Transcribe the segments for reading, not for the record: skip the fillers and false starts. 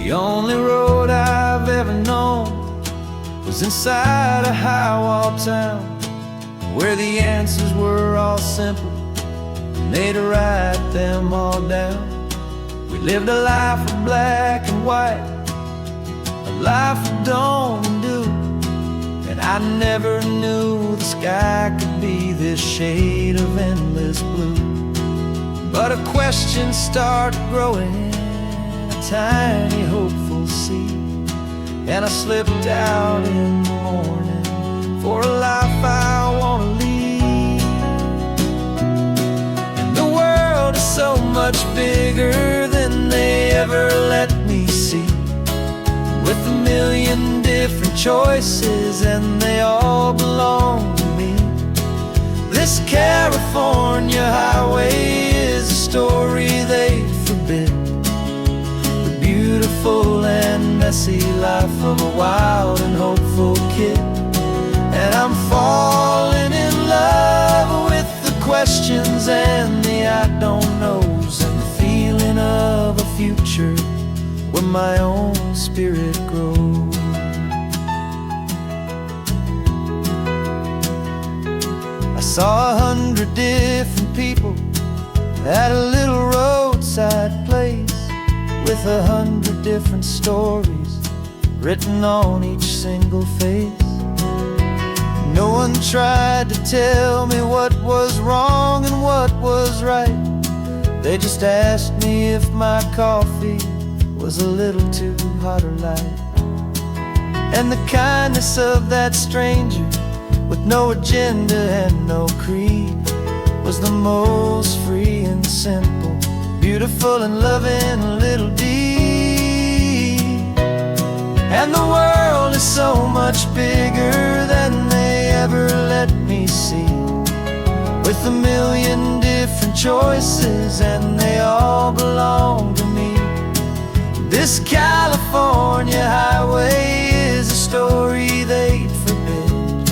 The only road I've ever known was inside a high-wall town, where the answers were all simple and they'd write them all down. We lived a life of black and white, a life of dawn and dew, and I never knew the sky could be this shade of endless blue. But a question started growing, a tiny hopeful seed, and I slipped out in the morning for a life I want to lead. And the world is so much bigger than they ever let me see, with a million different choices and they all belong to me. This California highway is a story they forbid, the beautiful and messy life of a wild and hopeful kid. And I'm falling in love with the questions and the I don't knows, and the feeling of a future where my own spirit grows. I saw 100 different people at a little roadside place, with 100 different stories written on each single face. No one tried to tell me what was wrong and what was right. They just asked me if my coffee was a little too hot or light. And the kindness of that stranger, with no agenda and no creed, was the most free and simple, beautiful and loving little deed. And the world is so much bigger than they ever let me see, with a million different choices and they all belong to me. This California highway is a story they'd forbid,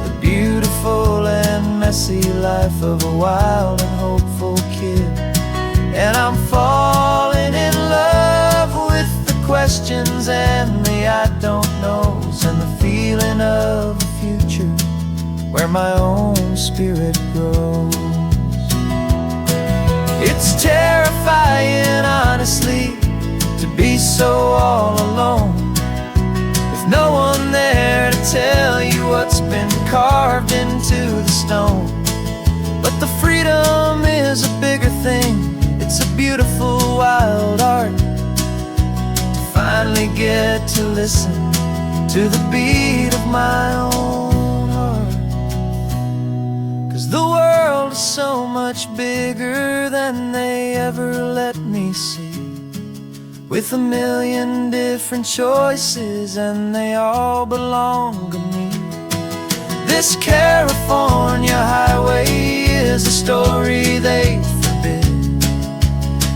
the beautiful and messy life of a wild and hopeful kid. And I'm falling in love with the questions and the I don't knows, and the feeling of a future where my own spirit grows. It's terrifying, honestly, to be so all alone, with no one there to tell you what's been carved into the stone. But the freedom is a bigger thing, it's a beautiful wild art, to finally get to listen to the beat of my own heart. 'Cause the world is so much bigger than they ever let me see, with a million different choices and they all belong to me. This California highway is a story they forbid,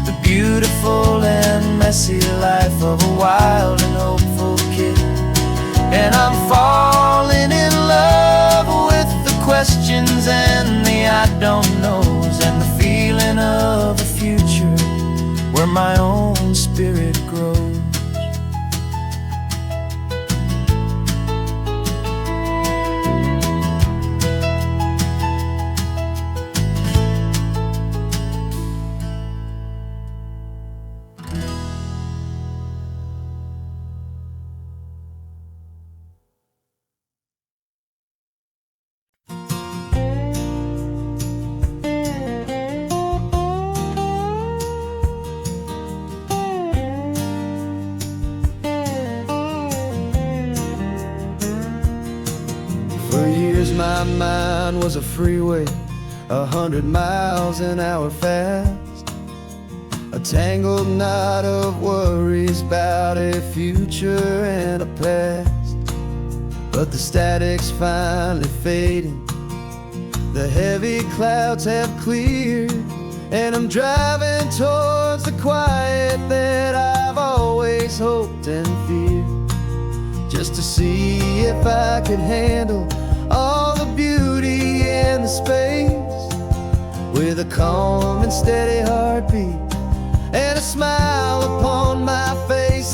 the beautiful and messy life of a wild and hopeful kid. And I'm falling in love with the questions and the I don't knows, and the feeling of a future where my own spirit grows. For years my mind was a freeway, 100 miles an hour fast, a tangled knot of worries about a future and a past. But the static's finally fading, the heavy clouds have cleared, and I'm driving towards the quiet that I've always hoped and feared, just to see if I could handle all the beauty and the space, with a calm and steady heartbeat and a smile upon my face.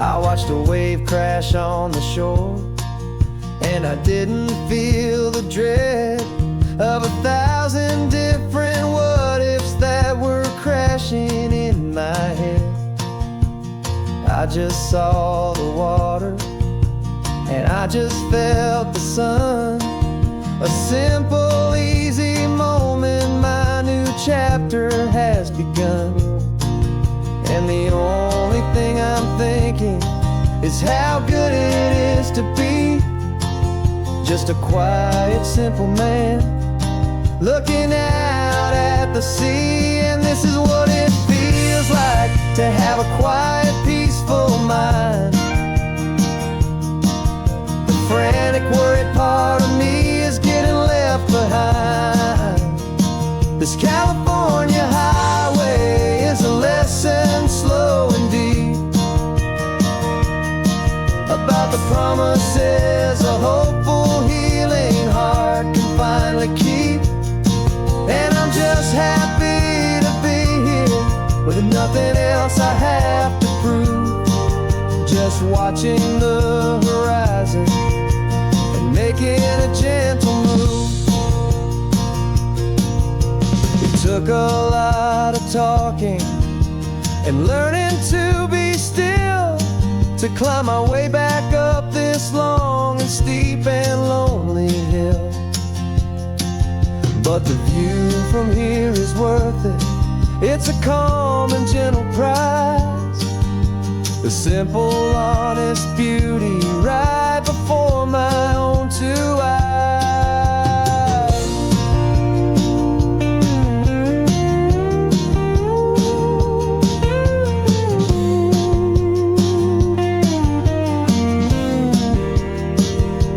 I watched a wave crash on the shore, and I didn't feel the dread of 1,000 different what-ifs that were crashing in my head. I just saw the water, and I just felt the sun. A simple, easy moment, my new chapter has begun. And the only thing I'm thinking is how good it is to be just a quiet, simple man looking out at the sea. And this is what it feels like to have a quiet, peaceful mind. The frantic, worried part of me is getting left behind. This California highway is a lesson slow and deep about the promises a hopeful, healing heart can finally keep. And I'm just happy to be here with nothing else I have to prove, just watching the horizon and making a gentle move. It took a lot of talking and learning to be still to climb my way back up this long and steep and lonely hill. But the view from here is worth it. It's a calm and gentle prize, the simple, honest beauty right before my own two eyes.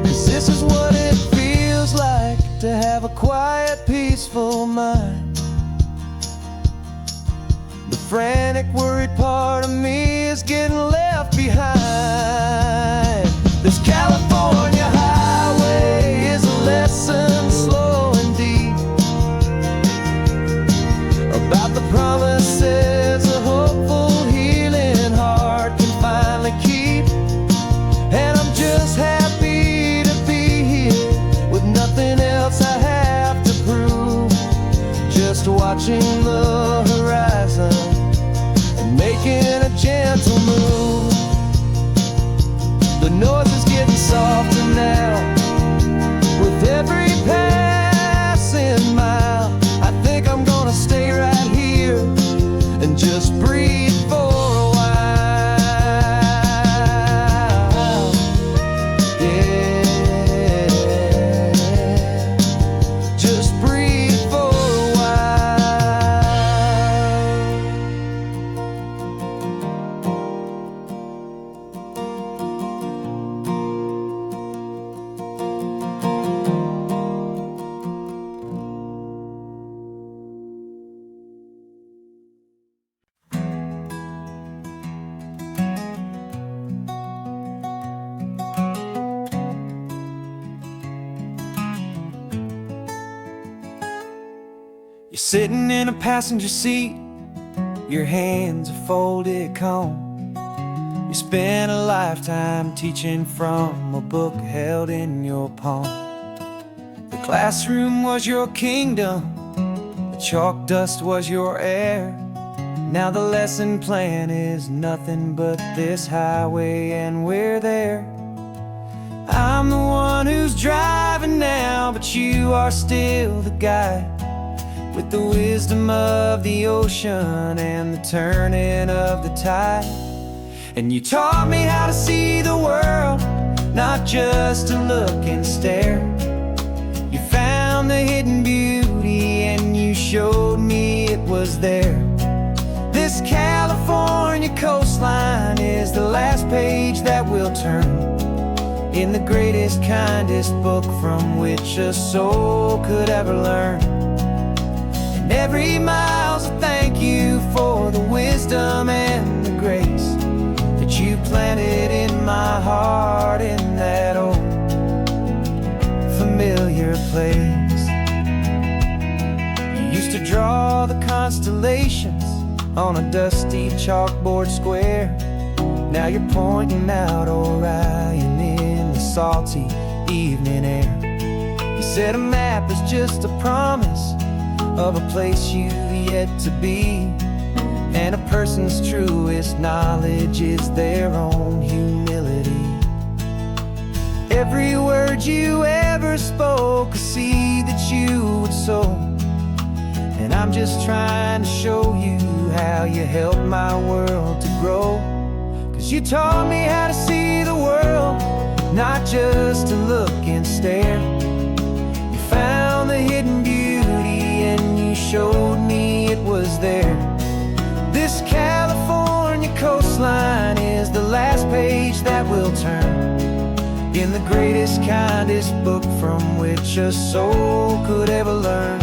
'Cause this is what it feels like to have a quiet, peaceful mind. The frantic, worried part of me is getting left behind. This California highway is a lesson slow and deep about the promises a hopeful, healing heart can finally keep. And I'm just happy to be here with nothing else I have to prove, just watching the horizon and making a gentle move. The noise is getting softer now with every passing mile. I think I'm gonna stay right here and just breathe for a while. Yeah, just breathe for a while. You're sitting in a passenger seat, your hands are folded calm. You spent a lifetime teaching from a book held in your palm. The classroom was your kingdom, the chalk dust was your air. Now the lesson plan is nothing but this highway, and we're there. I'm the one who's driving now, but you are still the guide, with the wisdom of the ocean and the turning of the tide. And you taught me how to see the world, not just to look and stare. You found the hidden beauty and you showed me it was there. This California coastline is the last page that we'll turn in the greatest, kindest book from which a soul could ever learn. And every mile's a thank you for the wisdom and the grace that you planted in my heart in that old familiar place. You used to draw the constellations on a dusty chalkboard square. Now you're pointing out Orion in the salty evening air. You said a map is just a promise of a place you've yet to be, and a person's truest knowledge is their own humility. Every word you ever spoke, a seed that you would sow, and I'm just trying to show you how you helped my world to grow. 'Cause you taught me how to see the world, not just to look and stare. You found the hidden beauty and you showed me it was there. This California coastline is the last page that we'll turn in the greatest, kindest book from which a soul could ever learn.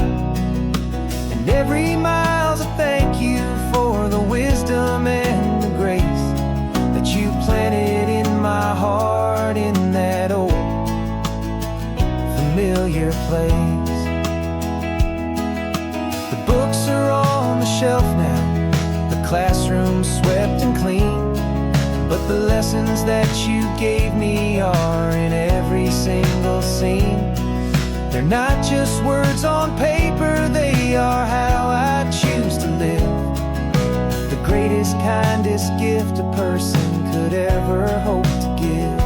And every mile's a thank you for the wisdom and the grace that you planted in my heart in that old familiar place. The books are on the shelf now, the classroom swept and clean, but the lessons that you gave me are in every single scene. They're not just words on paper, they are how I choose to live. The greatest, kindest gift a person could ever hope to give.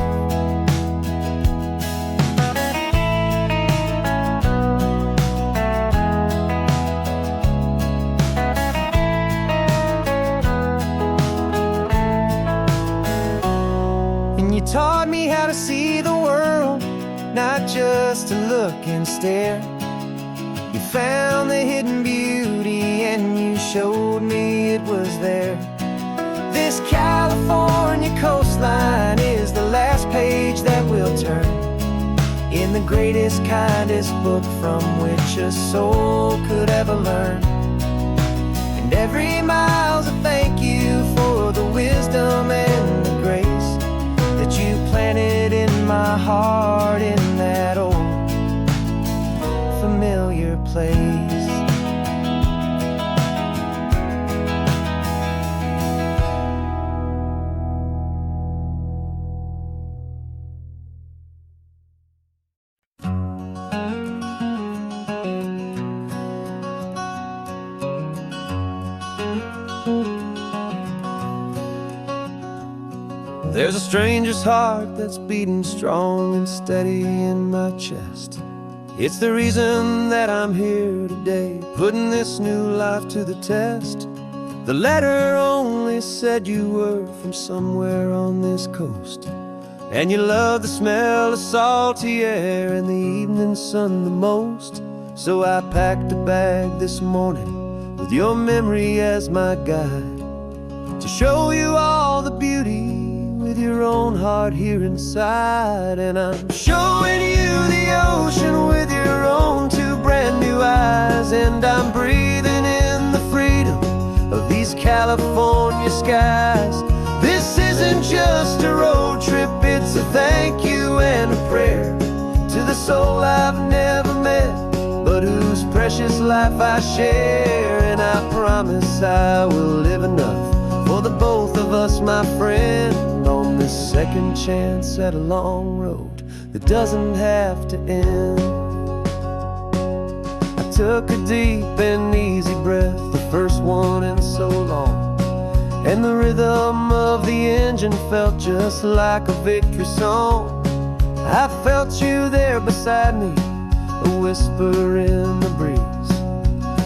You taught me how to see the world, not just to look and stare. You found the hidden beauty and you showed me it was there. This California coastline is the last page that we'll turn in the greatest, kindest book from which a soul could ever learn. And every mile's a thank you for the wisdom and the grace that you planted in my heart in that old familiar place. There's a stranger's heart that's beating strong and steady in my chest. It's the reason that I'm here today, putting this new life to the test. The letter only said you were from somewhere on this coast, and you love the smell of salty air and the evening sun the most. So I packed a bag this morning with your memory as my guide, to show you all the beauty with your own heart here inside. And I'm showing you the ocean with your own two brand new eyes, and I'm breathing in the freedom of these California skies. This isn't just a road trip, it's a thank you and a prayer to the soul I've never met, but whose precious life I share. And I promise I will live enough for the both of us, my friend, on this second chance at a long road that doesn't have to end. I took a deep and easy breath, the first one in so long, and the rhythm of the engine felt just like a victory song. I felt you there beside me, a whisper in the breeze,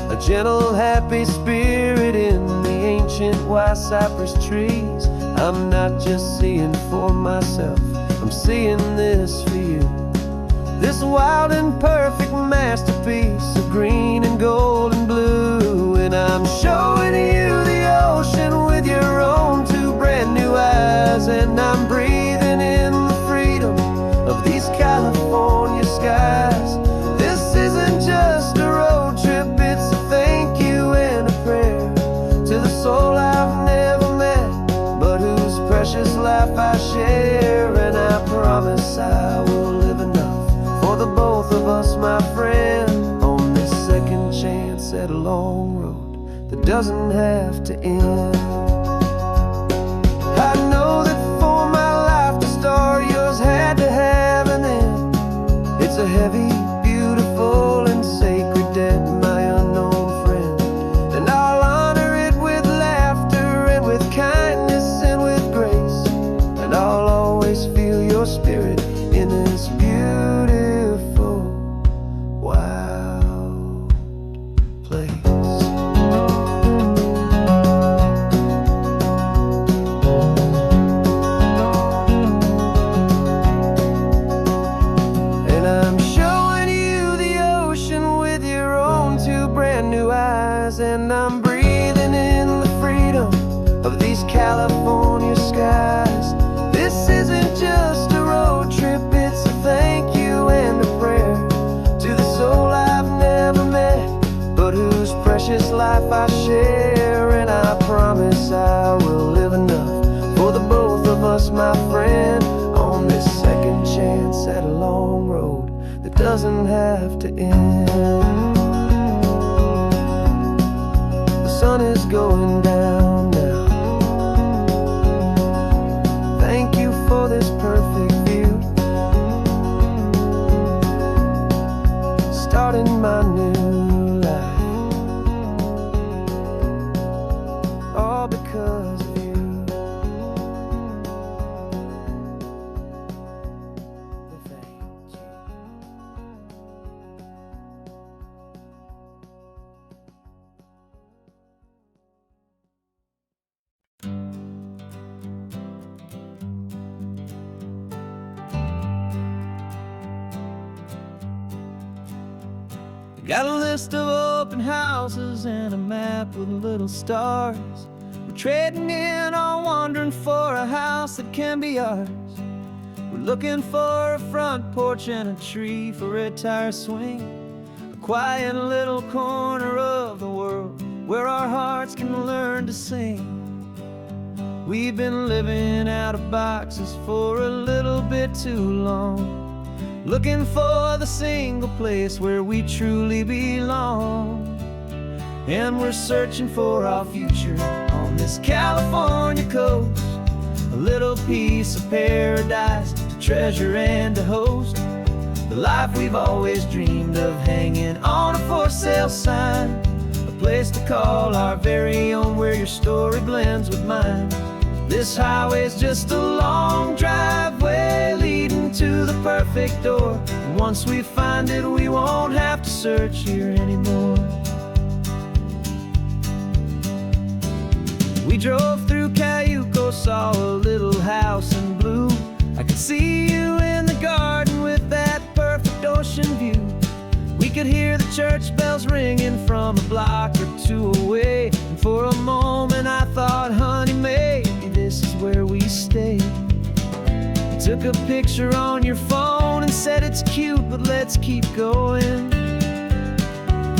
a gentle, happy spirit in the ancient white cypress trees. I'm not just seeing for myself, I'm seeing this for you. This wild and perfect masterpiece of green and gold and blue. And I'm showing you the ocean with your own two brand new eyes, and I'm breathing in the freedom of these California skies. This isn't just a road trip, it's a thank you and a prayer to the soul I've never met, but whose precious life I share. And I promise I will live enough for the both of us, my friend, on this second chance at a long road that doesn't have to end. I know that a heavy, beautiful, and sacred debt, my unknown friend. And I'll honor it with laughter and with kindness and with grace. And I'll always feel your spirit in this beautiful, wild place. And I'm showing you the ocean with your own two brand new eyes. And I'm breathing in the freedom of these California skies. This isn't just a road trip, it's a thank you and a prayer to the soul I've never met, but whose precious life I share. And I promise I will live enough for the both of us, my friend, on this second chance at a long road that doesn't have to end. The sun is going down now. Thank you for this perfect view, starting my new life, all because of you. Thank you. Got a list of open houses and a map with little stars. We're trading in or wandering for a house that can be ours. We're looking for a front porch and a tree for a tire swing, a quiet little corner of the world where our hearts can learn to sing. We've been living out of boxes for a little bit too long, looking for the single place where we truly belong. And we're searching for our future on this California coast, a little piece of paradise to treasure and to host, the life we've always dreamed of, hanging on a for sale sign, a place to call our very own, where your story blends with mine. This highway's just a long driveway leading to the perfect door, and once we find it, we won't have to search here anymore. We drove through Cayuco, saw a little house in blue. I could see you in the garden with that perfect ocean view. We could hear the church bells ringing from a block or two away, and for a moment I thought, honey, maybe this is where we stay. You took a picture on your phone and said it's cute, but let's keep going.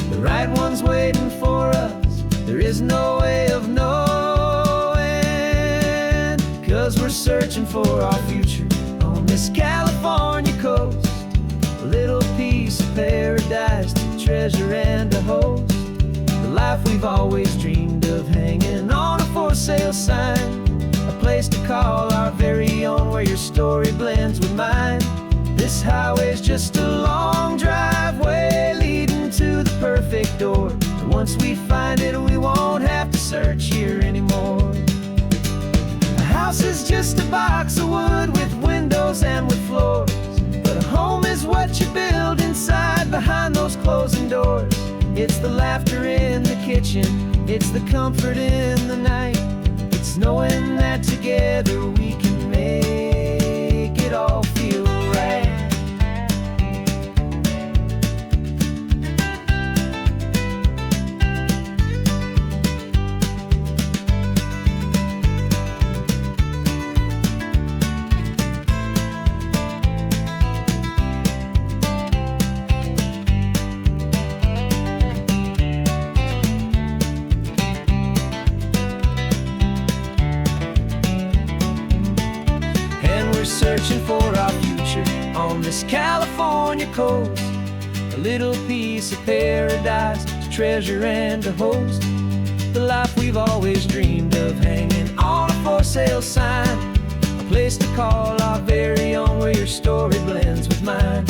The right one's waiting for us, there is no way of knowing, 'cause we're searching for our future on this California coast, a little piece of paradise to treasure and to host, the life we've always dreamed of, hanging on a for sale sign, a place to call our very own, where your story blends with mine. This highway's just a long driveway leading to the perfect door, and once we find it, we won't have to search here anymore. A house is just a box of wood with windows and with floors, but a home is what you build inside behind those closing doors. It's the laughter in the kitchen, it's the comfort in the night, it's knowing that together we can make it all feel right. Searching for our future on this California coast, a little piece of paradise to treasure and to host, the life we've always dreamed of, hanging on a for sale sign, a place to call our very own, where your story blends with mine.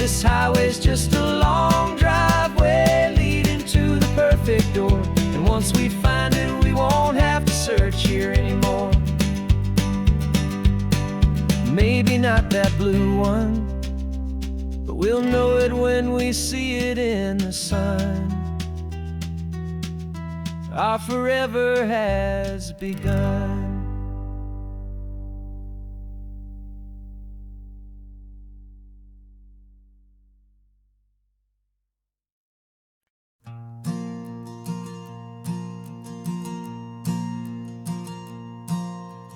This highway's just a long driveway leading to the perfect door. And once we find it, we won't have to search here anymore. Maybe not that blue one, but we'll know it when we see it in the sun. Our forever has begun.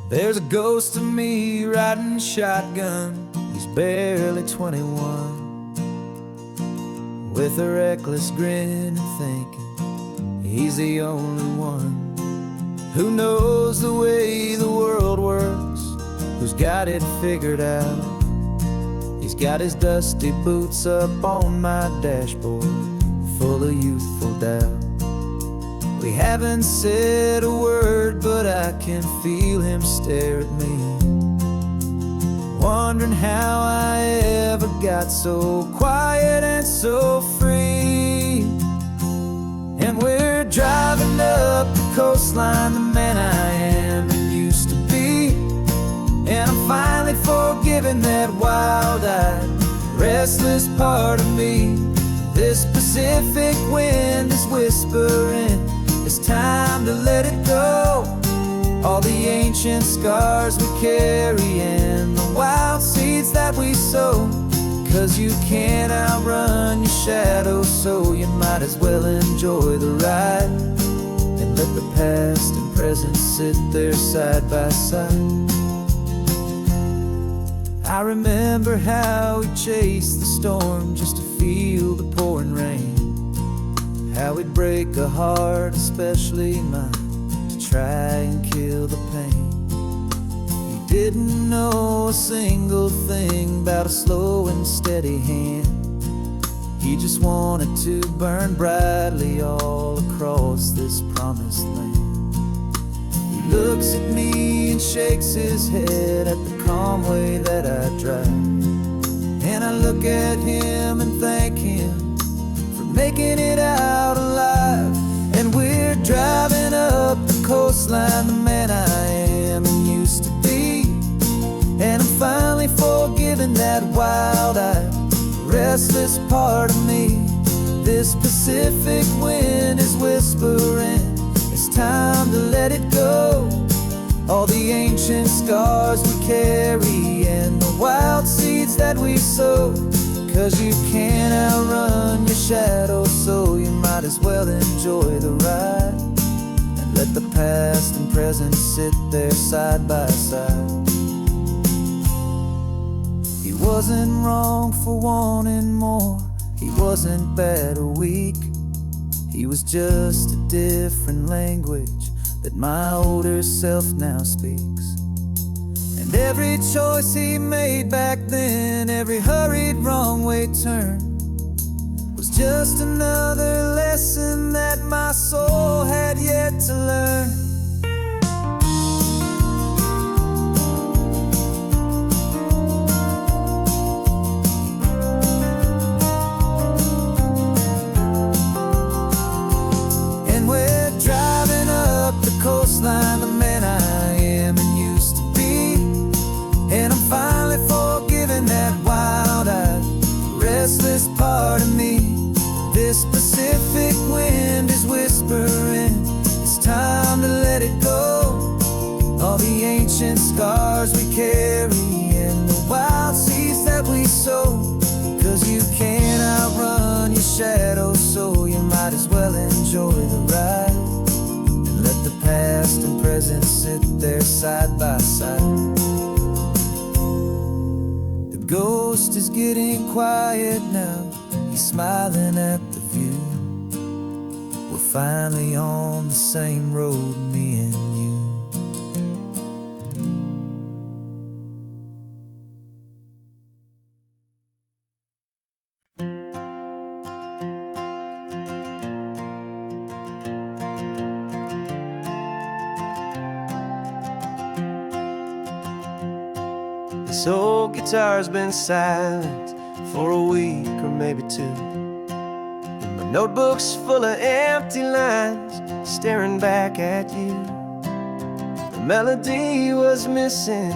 There's a ghost of me riding shotgun. He's barely 21, with a reckless grin and thinking he's the only one who knows the way the world works, who's got it figured out. He's got his dusty boots up on my dashboard, full of youthful doubt. We haven't said a word, but I can feel him stare at me, wondering how I ever got so quiet and so free. And we're driving up the coastline, the man I am and used to be. And I'm finally forgiving that wild-eyed, restless part of me. This Pacific wind is whispering, it's time to let it go. All the ancient scars we carry and the wild seeds that we sow. 'Cause you can't outrun your shadow, so you might as well enjoy the ride and let the past and present sit there side by side. I remember how we chased the storm just to feel the pouring rain, how we'd break a heart, especially mine, to try and kill the pain. He didn't know a single thing about a slow and steady hand. He just wanted to burn brightly all across this promised land. He looks at me and shakes his head at the calm way that I drive, and I look at him and thank him for making it out alive. And we're driving up the coastline, the man I am and used to be. And I'm finally forgiving that wild-eyed, restless part of me. This Pacific wind is whispering, it's time to let it go. All the ancient scars we carry and the wild seeds that we sow. 'Cause you can't outrun your shadow, so you might as well enjoy the ride and let the past and present sit there side by side. He wasn't wrong for wanting more, he wasn't bad or weak. He was just a different language that my older self now speaks. And every choice he made back then, every hurried wrong way turn, was just another lesson that my soul had yet to learn. And we're driving up the coastline, the man I am and used to be. And I'm finally forgiving that wild-eyed, restless part of me. This Pacific wind is whispering, it's time to let it go. All the ancient scars we carry and the wild seeds that we sow. 'Cause you can't outrun your shadow, so you might as well enjoy the ride and let the past and present sit there side by side. The ghost is getting quiet now, he's smiling at the view. We're finally on the same road, me and you. This old guitar's been silent for a week or maybe two. And my notebook's full of empty lines, staring back at you. The melody was missing,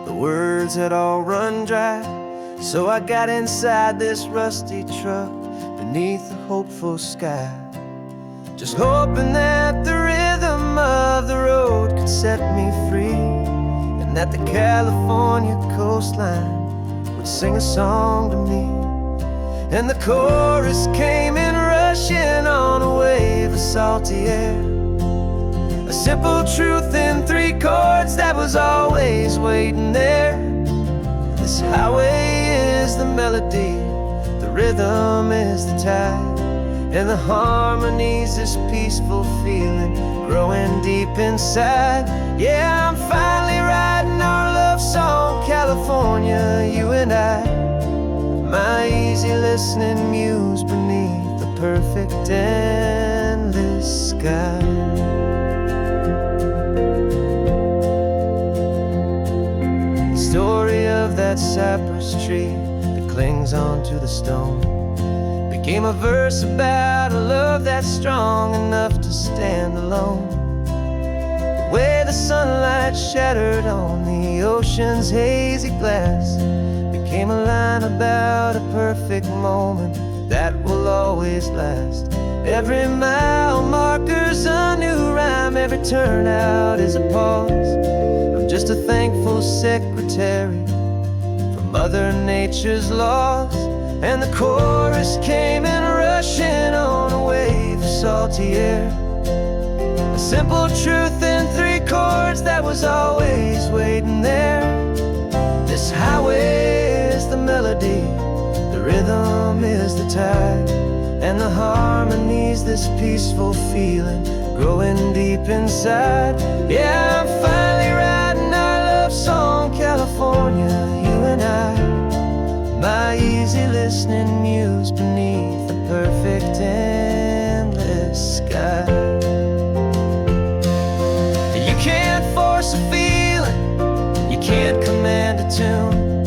the words had all run dry. So I got inside this rusty truck beneath the hopeful sky, just hoping that the rhythm of the road could set me free, and that the California coastline would sing a song to me. And the chorus came in rushing on a wave of salty air, a simple truth in 3 chords that was always waiting there. This highway is the melody, the rhythm is the tide, and the harmony's this peaceful feeling growing deep inside. Yeah, I'm finally writing our love song, California, you and I. My easy listening muse beneath the perfect endless sky. Story of that cypress tree that clings onto the stone became a verse about a love that's strong enough to stand alone. The way the sunlight shattered on the ocean's hazy glass became a line about a perfect moment that will always last. Every mile marker's a new rhyme, every turnout is a pause. I'm just a thankful secretary for Mother Nature's laws. And the chorus came in rushing on a wave of salty air, a simple truth in 3 chords that was always waiting there. This highway is the melody, the rhythm is the tide, and the harmony's this peaceful feeling growing deep inside. Yeah, I'm finally writing our love song, California, you and I. My easy listening muse beneath the perfect endless sky. You can't force a feeling, you can't command a tune.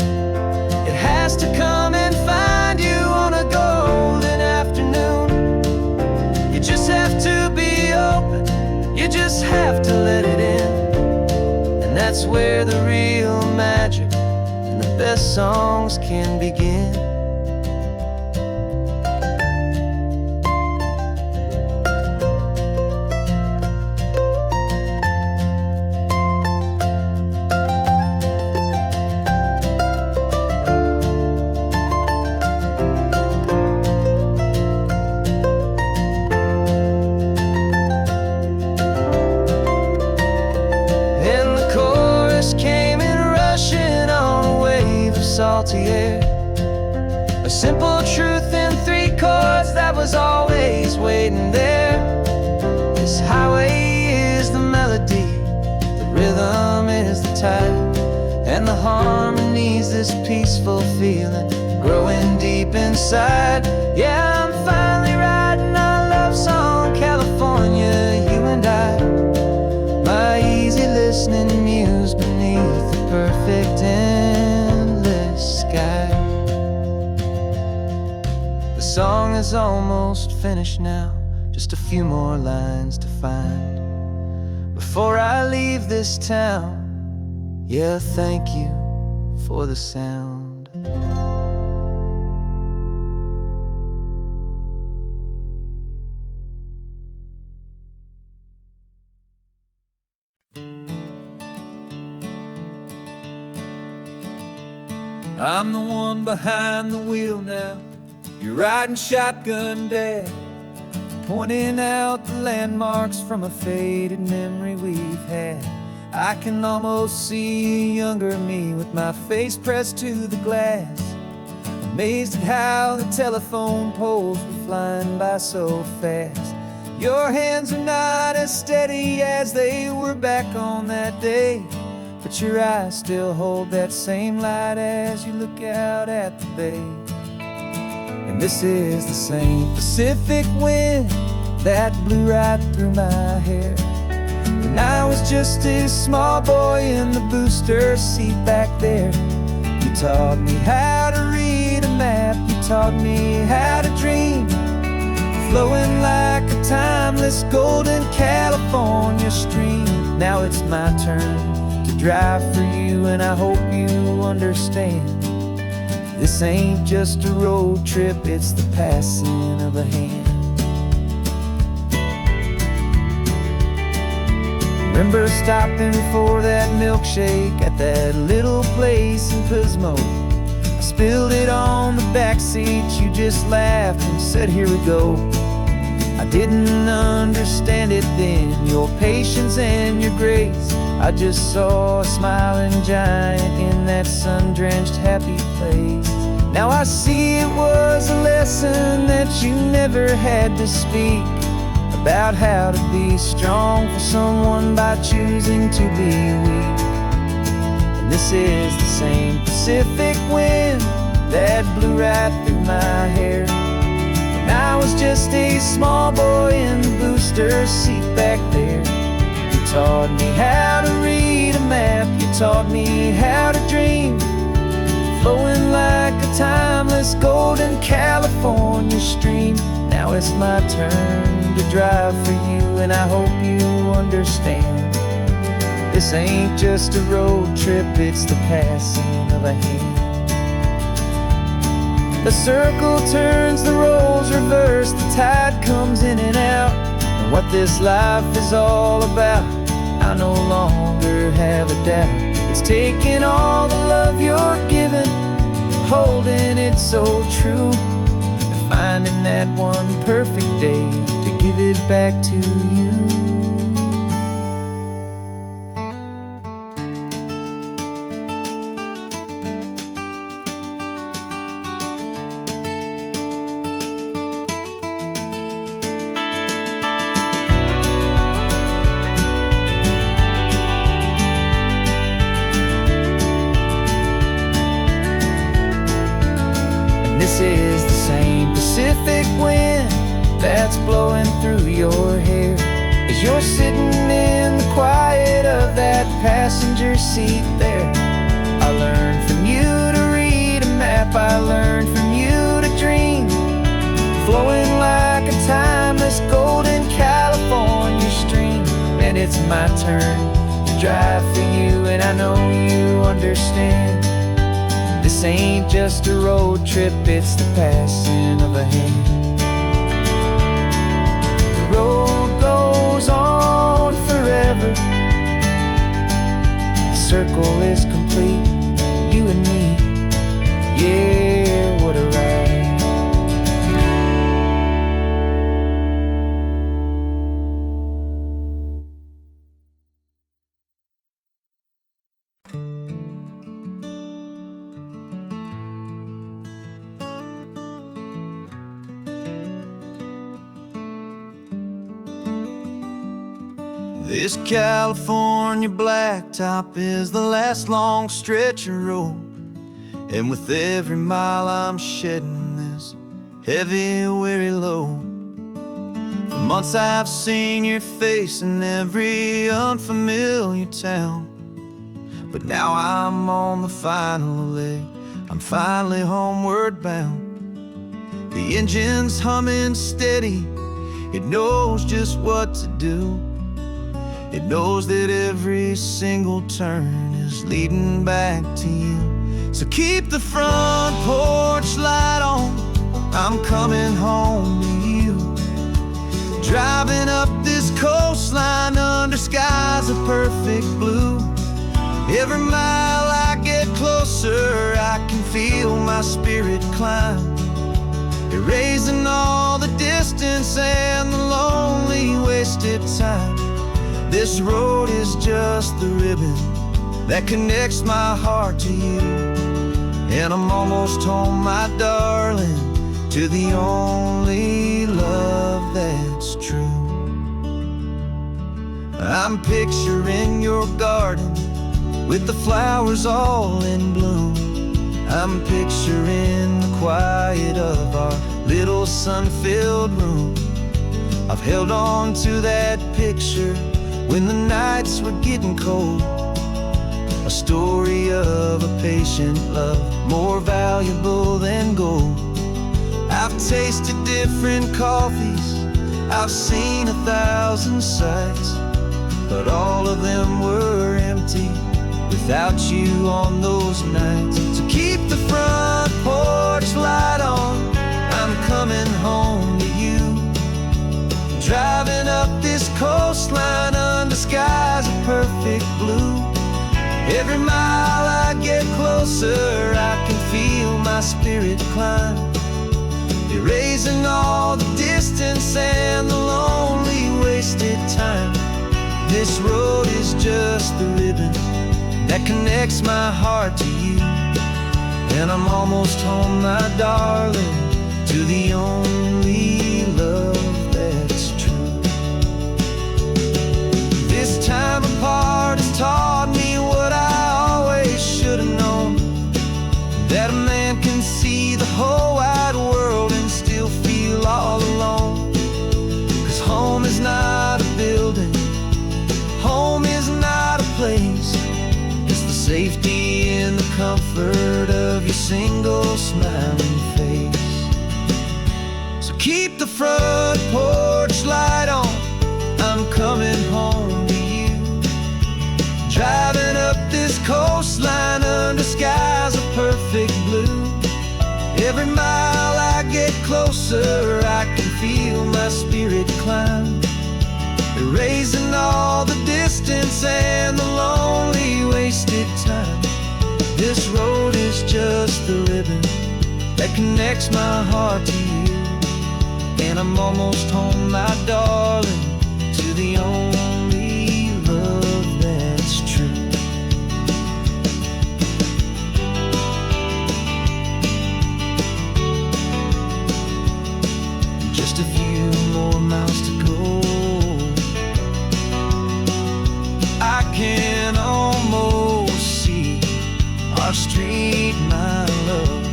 It has to come and find you on a golden afternoon. You just have to be open, you just have to let it in. And that's where the real magic, the best songs can begin. And the chorus came in rushing on a wave of salty air, a simple truth in 3 chords that was always waiting there. This highway is the melody, the rhythm is the tide, and the harmony's this peaceful feeling growing deep inside. Yeah, I'm finally writing our love song, California, you and I. My easy listening muse beneath the perfect endless sky. The song is almost finished now, just a few more lines to find before I leave this town. Yeah, thank you for the sound. I'm the one behind the wheel now, you're riding shotgun, Dad, pointing out the landmarks from a faded memory we've had. I can almost see a younger me with my face pressed to the glass, amazed at how the telephone poles were flying by so fast. Your hands are not as steady as they were back on that day, but your eyes still hold that same light as you look out at the bay. And this is the same Pacific wind that blew right through my hair when I was just a small boy in the booster seat back there. You taught me how to read a map taught me how to dream, flowing like a timeless golden California stream. Now it's my turn to drive for you, and I hope you understand. This ain't just a road trip, it's the passing of a hand. Remember stopping for that milkshake at that little place in Pismo. I spilled it on the back seat, you just laughed and said, here we go. I didn't understand it then, your patience and your grace. I just saw a smiling giant in that sun-drenched happy place. Now I see it was a lesson that you never had to speak, about how to be strong for someone by choosing to be weak. And this is the same Pacific wind that blew right through my hair when I was just a small boy in the booster seat back there. You taught me how to read a map, you taught me how to dream, flowing like a timeless golden California stream. Now it's my turn to drive for you, and I hope you understand. This ain't just a road trip, it's the passing of a hand. The circle turns, the roles reverse, the tide comes in and out. And what this life is all about, I no longer have a doubt. It's taking all the love you're giving, holding it so true, and finding that one perfect day to give it back to you. This is the same Pacific wind that's blowing through your hair as you're sitting in the quiet of that passenger seat there. I learned from you to read a map, I learned from you to dream, flowing like a timeless golden California stream. And it's my turn to drive for you, and I know you understand. This ain't just a road trip, it's the passing of a hand. The road goes on forever, the circle is complete, you and me, yeah, what a ride. This California blacktop is the last long stretch of road, and with every mile I'm shedding this heavy, weary load. For months I've seen your face in every unfamiliar town, but now I'm on the final leg, I'm finally homeward bound. The engine's humming steady, it knows just what to do. It knows that every single turn is leading back to you. So keep the front porch light on, I'm coming home to you. Driving up this coastline under skies of perfect blue. Every mile I get closer, I can feel my spirit climb, erasing all the distance and the lonely wasted time. This road is just the ribbon that connects my heart to you, and I'm almost home, my darling, to the only love that's true. I'm picturing your garden with the flowers all in bloom. I'm picturing the quiet of our little sun-filled room. I've held on to that picture when the nights were getting cold, a story of a patient love, more valuable than gold. tasted different coffees, I've seen 1,000 sights, but all of them were empty without you on those nights. So keep the front porch light on, I'm coming home to you. Driving up this coastline under skies of perfect blue. Every mile I get closer, I can feel my spirit climb, erasing all the distance and the lonely wasted time. This road is just the ribbon that connects my heart to you, and I'm almost home, my darling, to the only love that's true. This time apart has taught me what I always should have known, that a man can see the whole wide world and still feel all alone. 'Cause home is not a building, home is not a place, it's the safety and the comfort of your single smiling face. So keep the front porch light on, I'm coming home to you. Driving up this coastline under skies of perfect blue. Every mile I get closer, I can feel my spirit climb, erasing all the distance and the lonely wasted time. This road is just the ribbon that connects my heart to you, and I'm almost home, my darling, to the only love that's true. Just a few more miles to go, I can almost see our street, my love,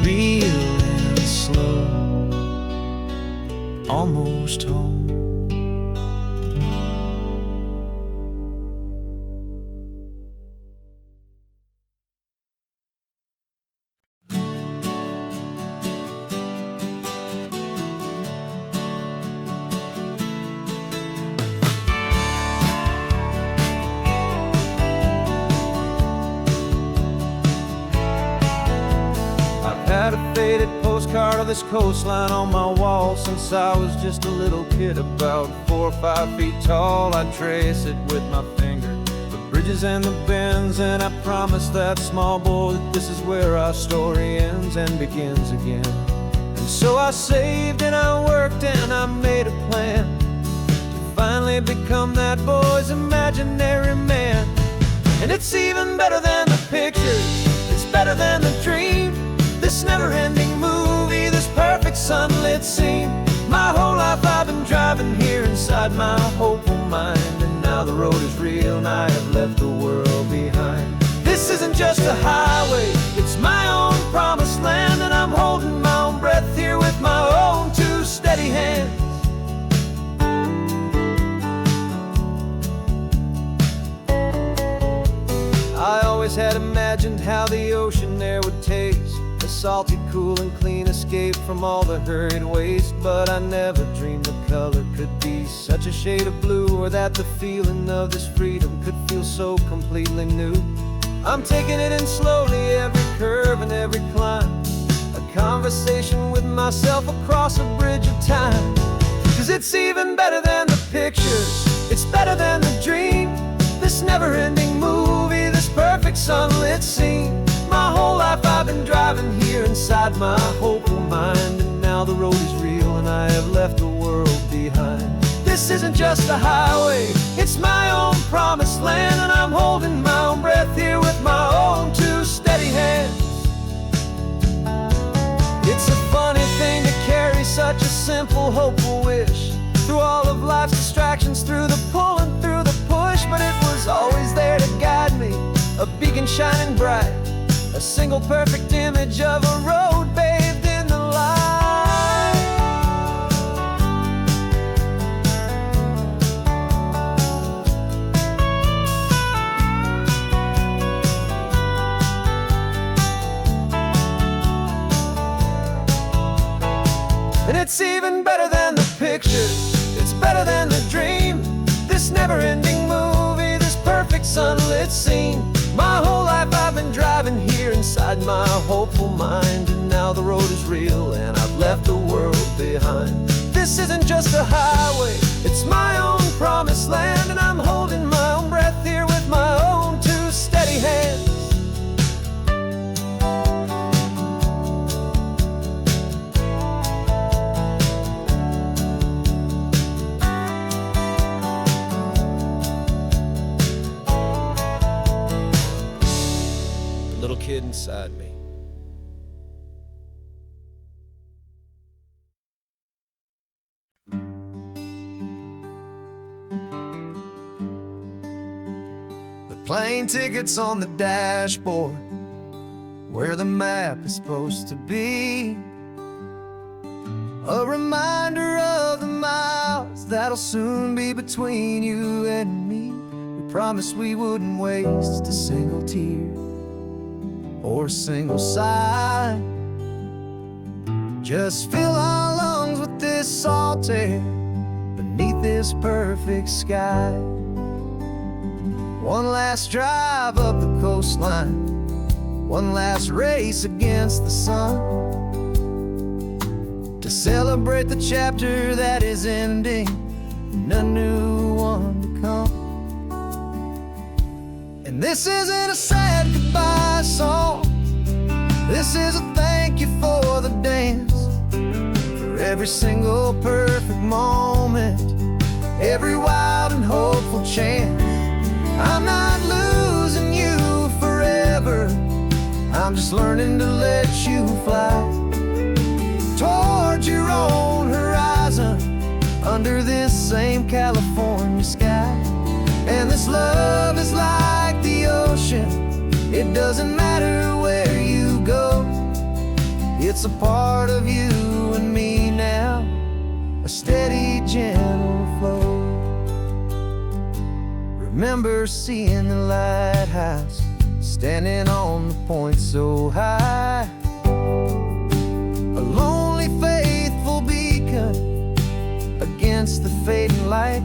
real and slow, almost home. Had a faded postcard of this coastline on my wall since I was just a little kid, about 4 or 5 feet tall. I'd trace it with my finger, the bridges and the bends, and I promised that small boy that this is where our story ends and begins again. And so I saved and I worked and I made a plan to finally become that boy's imaginary man. And it's even better than the pictures, it's better than the dream, this never-ending movie, this perfect sunlit scene. My whole life I've been driving here inside my hopeful mind, and now the road is real and I have left the world behind. This isn't just a highway, it's my own promised land, and I'm holding my own breath here with my own 2 steady hands. I always had imagined how the ocean there would taste, a salty, cool and clean escape from all the hurried waste. But I never dreamed the color could be such a shade of blue, or that the feeling of this freedom could feel so completely new. I'm taking it in slowly, every curve and every climb, a conversation with myself across a bridge of time. 'Cause it's even better than the pictures, it's better than the dream, this never-ending movie, this perfect sunlit scene. My whole life I've been driving here inside my hopeful mind, and now the road is real and I have left the world behind. This isn't just a highway, it's my own promised land, and I'm holding my own breath here with my own 2 steady hands. It's a funny thing to carry such a simple, hopeful wish through all of life's distractions, through the pull and through the push, but it was always there to guide me, a beacon shining bright, a single perfect image of a road bathed in the light. it's even better than the picture, it's better than the dream. This never-ending movie, this perfect sunlit scene. My whole life I've been driving here inside my hopeful mind, and now the road is real and I've left the world behind. This isn't just a highway, it's my own promised land, and I'm holding my own breath here with my own two steady hands. The little kid inside me. Plane tickets on the dashboard, where the map is supposed to be. A reminder of the miles that'll soon be between you and me. We promised we wouldn't waste a single tear or a single sigh. Just fill our lungs with this salt air beneath this perfect sky. One last drive up the coastline, one last race against the sun, to celebrate the chapter that is ending and a new one to come. And this isn't a sad goodbye song, this is a thank you for the dance, for every single perfect moment, every wild and hopeful chance. I'm not losing you forever, I'm just learning to let you fly toward your own horizon, under this same California sky. And this love is like the ocean, it doesn't matter where you go, it's a part of you and me now, a steady, gentle flow. Remember seeing the lighthouse, standing on the point so high, a lonely, faithful beacon against the fading light.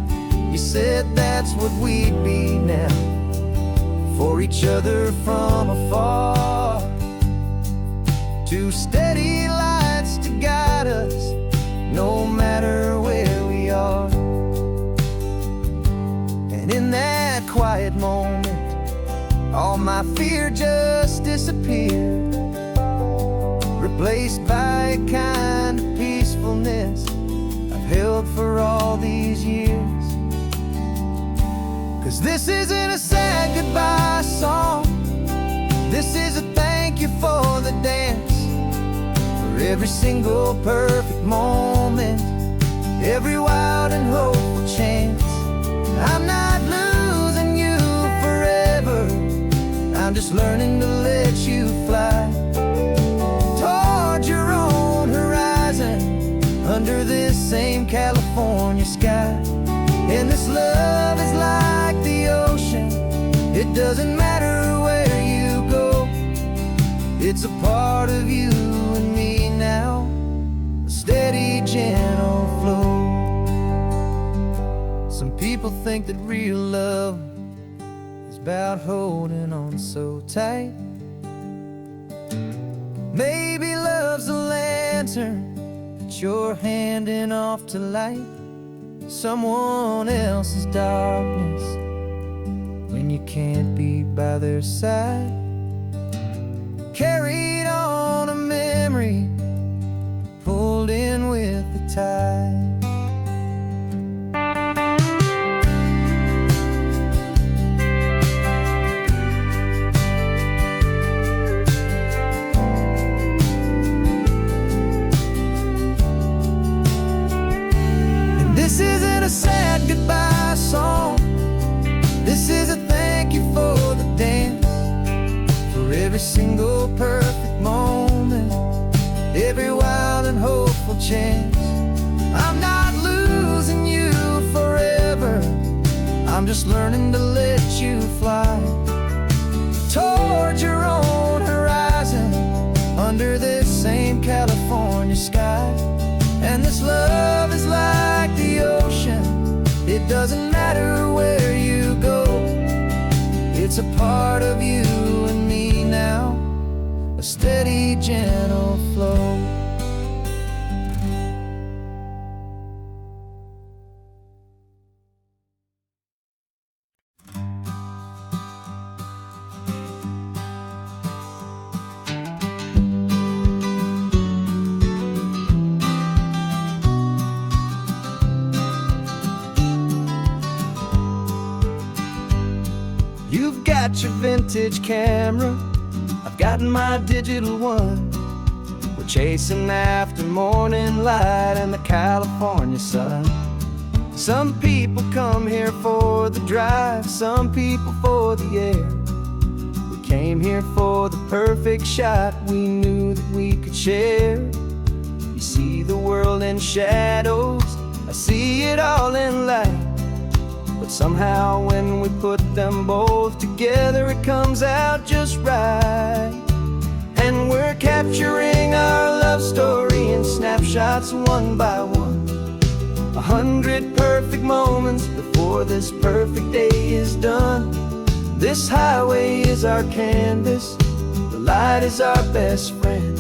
You said that's what we'd be now, for each other from afar. Two steady lights to guide us, no matter where we are. And in that quiet moment, all my fear just disappeared, replaced by a kind of peacefulness I've held for all these years. 'Cause this isn't a sad goodbye song, this is a thank you for the dance, for every single perfect moment, every wild and hopeful chance. I'm not losing you forever, I'm just learning to let you fly toward your own horizon, under this same California sky. And this love is like the ocean, it doesn't matter where you go, it's a part of you and me now, a steady, gentle flow. Some people think that real love is about holding on so tight. Maybe love's a lantern that you're handing off to light someone else's darkness when you can't be by their side. Carried on a memory, pulled in with the tide. This isn't a sad goodbye song, this is a thank you for the dance, for every single perfect moment, every wild and hopeful chance. I'm not losing you forever, I'm just learning to let you fly toward your own horizon, under this same California sky. And this love is like the ocean, it doesn't matter where you go. It's a part of you and me now, a steady, gentle flow. You've got your vintage camera, I've got my digital one. We're chasing after morning light and the California sun. Some people come here for the drive, some people for the air. We came here for the perfect shot we knew that we could share. You see the world in shadows, I see it all in light. But somehow when we put them both together, it comes out just right. And we're capturing our love story in snapshots one by one. 100 perfect moments before this perfect day is done. This highway is our canvas, the light is our best friend,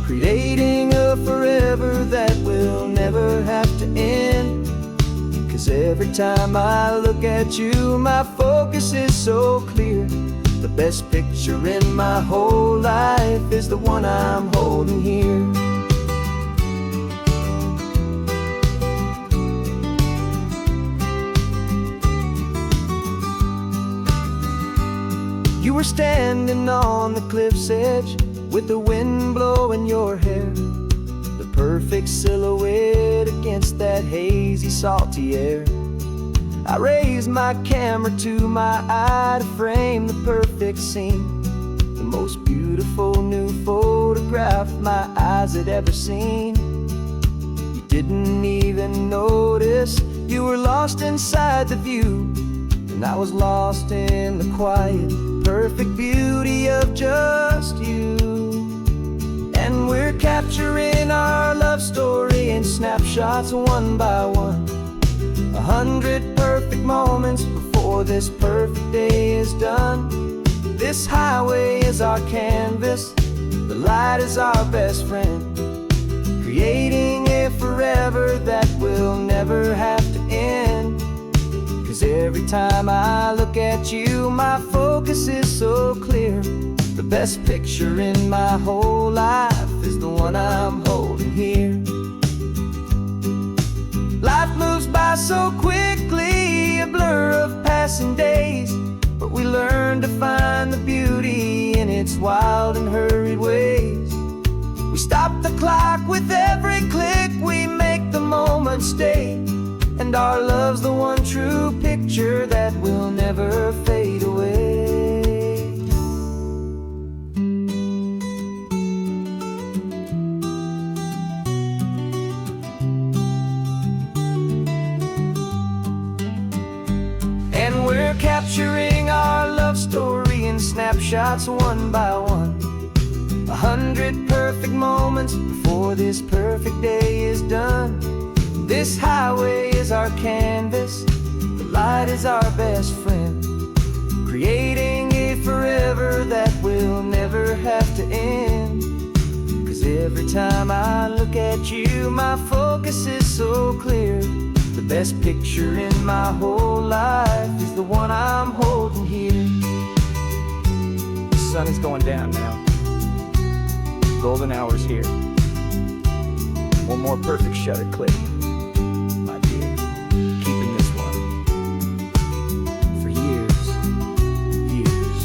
creating a forever that will never have to end. 'Cause every time I look at you, my focus is so clear. The best picture in my whole life is the one I'm holding here. You were standing on the cliff's edge with the wind blowing your hair, the perfect silhouette against that hazy, salty air. I raised my camera to my eye to frame the perfect scene, the most beautiful new photograph my eyes had ever seen. You didn't even notice you were lost inside the view, and I was lost in the quiet, perfect beauty of just you. And we're capturing our love story in snapshots one by one. 100 perfect moments before this perfect day is done. This highway is our canvas, the light is our best friend, creating a forever that will never have to end. 'Cause every time I look at you, my focus is so clear. The best picture in my whole life is the one I'm holding here. Life moves by so quickly, a blur of passing days, but we learn to find the beauty in its wild and hurried ways. We stop the clock with every click, we make the moment stay, and our love's the one true picture that will never fade away. And we're capturing our love story in snapshots one by one. 100 perfect moments before this perfect day is done. This highway is our canvas, the light is our best friend, creating a forever that will never have to end. 'Cause every time I look at you, my focus is so clear. The best picture in my whole life is the one I'm holding here. The sun is going down now, golden hour's here. One more perfect shutter click, my dear, keeping this one for years, years.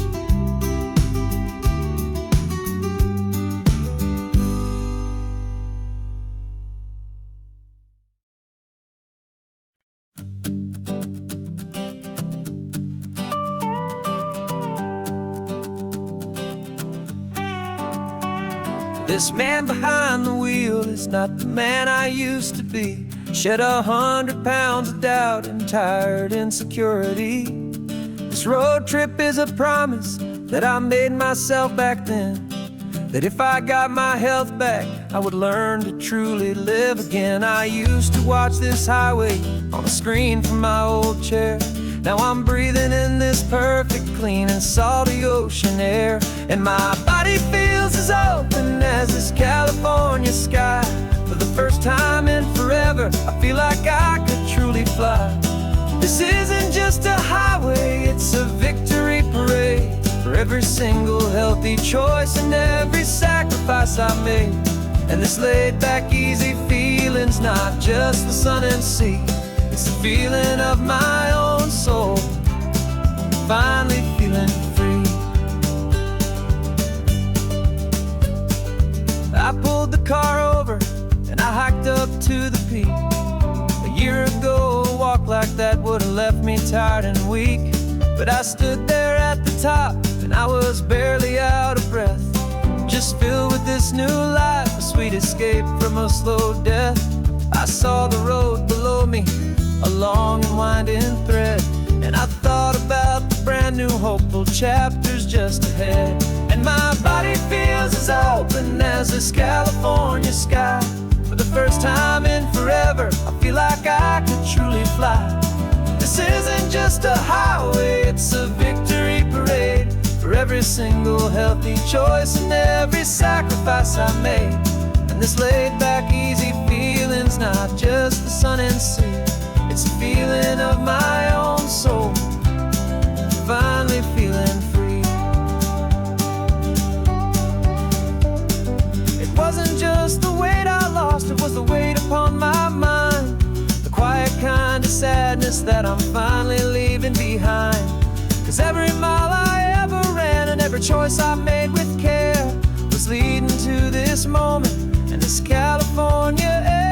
This man behind the wheel is not the man I used to be. Shed 100 pounds of doubt and tired insecurity. This road trip is a promise that I made myself back then. that if I got my health back, I would learn to truly live again. I used to watch this highway on a screen from my old chair. Now I'm breathing in this perfect, clean and salty ocean air. And my body feels as open as this California sky. For the first time in forever, I feel like I could truly fly. This isn't just a highway, it's a victory parade. For every single healthy choice and every sacrifice I made. And this laid back easy feeling's not just the sun and sea, it's the feeling of my own soul, finally feeling free. I pulled the car over and I hiked up to the peak. A year ago a walk like that would have left me tired and weak. But I stood there at the top and I was barely out of breath, just filled with this new life, a sweet escape from a slow death. I saw the road below me, a long and winding thread, and I thought about the brand new hopeful chapters just ahead. And my body feels as open as this California sky. For the first time in forever, I feel like I could truly fly. This isn't just a highway, it's a victory parade. For every single healthy choice and every sacrifice I made. And this laid back easy feeling's not just the sun and sea, it's a feeling of my own soul, finally feeling free. It wasn't just the weight I lost, it was the weight upon my mind. The quiet kind of sadness that I'm finally leaving behind. Cause every mile I ever ran and every choice I made with care was leading to this moment and this California air.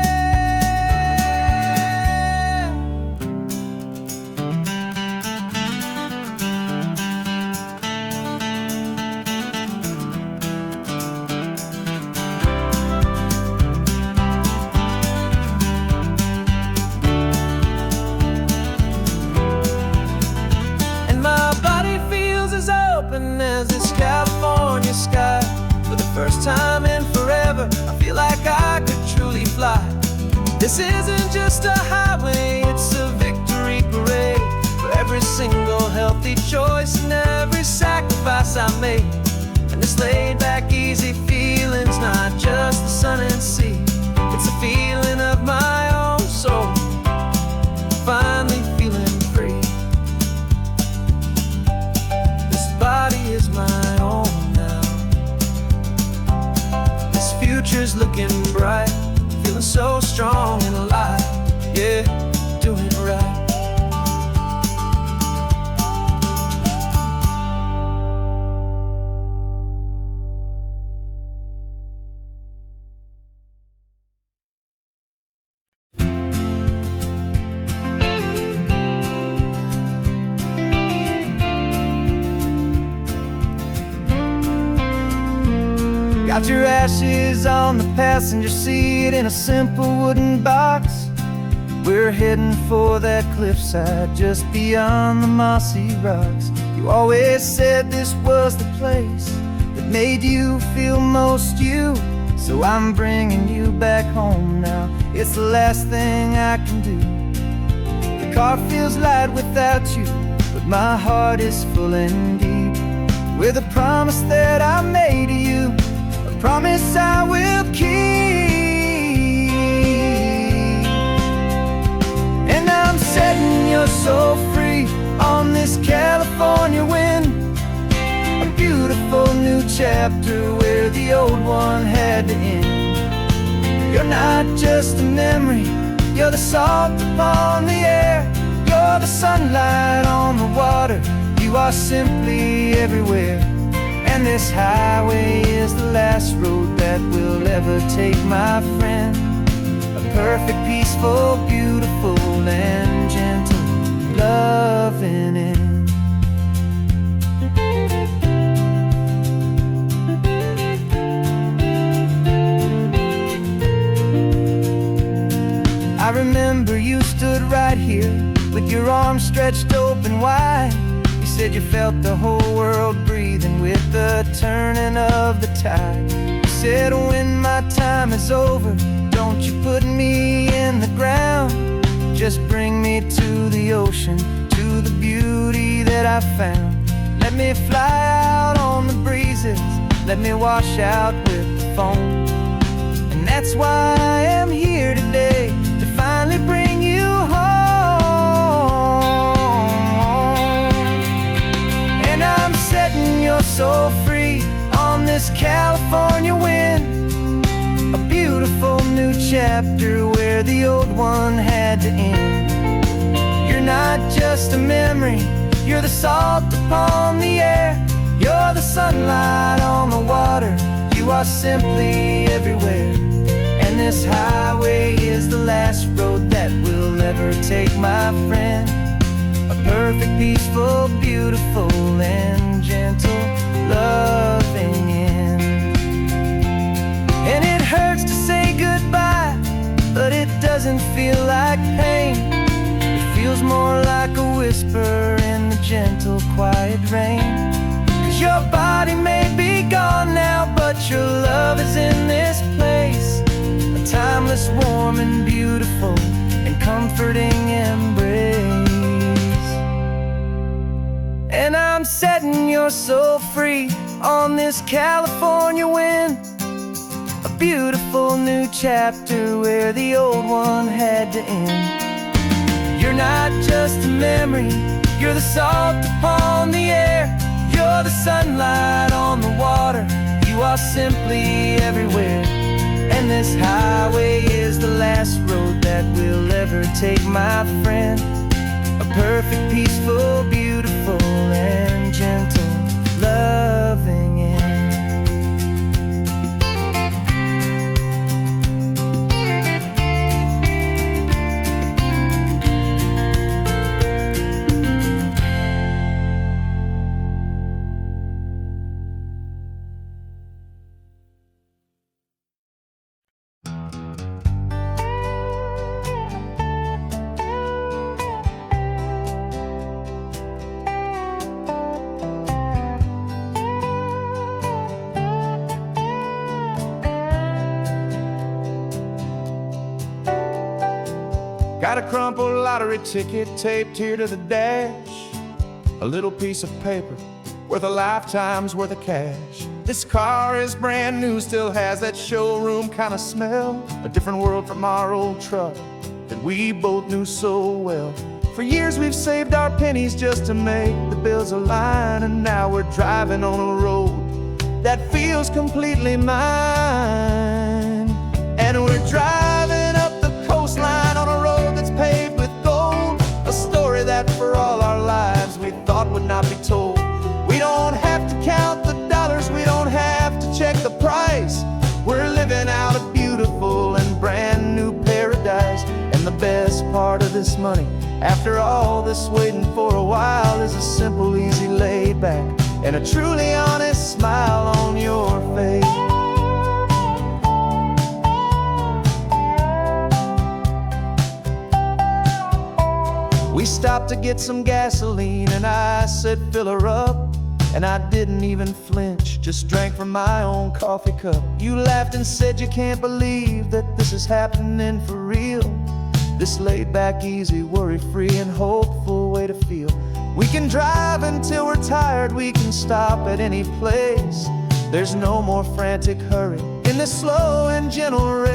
As this California sky. For the first time in forever, I feel like I could truly fly. This isn't just a highway, it's a victory parade. For every single healthy choice and every sacrifice I made. And this laid back easy feeling's not just the sun and sea, it's a feeling of my own soul, finally feeling free. Body is my own now. This future's looking bright, feeling so strong and alive. Yeah, doing it right. Got your ashes on the passenger seat in a simple wooden box. We're heading for that cliffside just beyond the mossy rocks. You always said this was the place that made you feel most you. So I'm bringing you back home now, it's the last thing I can do. The car feels light without you, but my heart is full and deep with a promise that I made to you, promise I will keep. And I'm setting your soul free on this California wind, a beautiful new chapter where the old one had to end. You're not just a memory, you're the salt upon the air, you're the sunlight on the water, you are simply everywhere. And this highway is the last road that we'll ever take, my friend. A perfect, peaceful, beautiful, and gentle loving end. I remember you stood right here with your arms stretched open wide. You said you felt the whole world breathing with the turning of the tide. You said when my time is over, don't you put me in the ground. Just bring me to the ocean, to the beauty that I found. Let me fly out on the breezes, let me wash out with the foam. And that's why I am here today, to finally bring you home. And I'm setting your soul free on this California wind, a beautiful new chapter where the old one had to end. You're not just a memory, you're the salt upon the air, you're the sunlight on the water, you are simply everywhere. And this highway is the last road that will ever take, my friend. A perfect, peaceful, beautiful, and gentle, loving end. And it hurts to say goodbye, but it doesn't feel like pain. It feels more like a whisper in the gentle, quiet rain. 'Cause your body may be gone now, but your love is in this place, a timeless, warm, and beautiful, and comforting embrace. And I'm setting your soul free on this California wind, a beautiful new chapter where the old one had to end. You're not just a memory, you're the salt upon the air, you're the sunlight on the water, you are simply everywhere. And this highway is the last road that we'll ever take, my friend. A perfect, peaceful, beautiful, and gentle, loving end. Got a crumpled lottery ticket taped here to the dash, a little piece of paper worth a lifetime's worth of cash. This car is brand new, still has that showroom kind of smell, a different world from our old truck that we both knew so well. For years we've saved our pennies just to make the bills align, and now we're driving on a road that feels completely mine. And we're driving up the coastline on a road that's paved with gold, a story that for all our lives we thought would not be told. We don't have to count the dollars, we don't have to check the price. We're living out a beautiful and brand new paradise. And the best part of this money, after all this waiting for a while, is a simple, easy, laid back, and a truly honest smile on your face. We stopped to get some gasoline and I said fill her up, and I didn't even flinch, just drank from my own coffee cup. You laughed and said you can't believe that this is happening for real. This laid back, easy, worry-free and hopeful way to feel. We can drive until we're tired, we can stop at any place. There's no more frantic hurry in this slow and gentle race.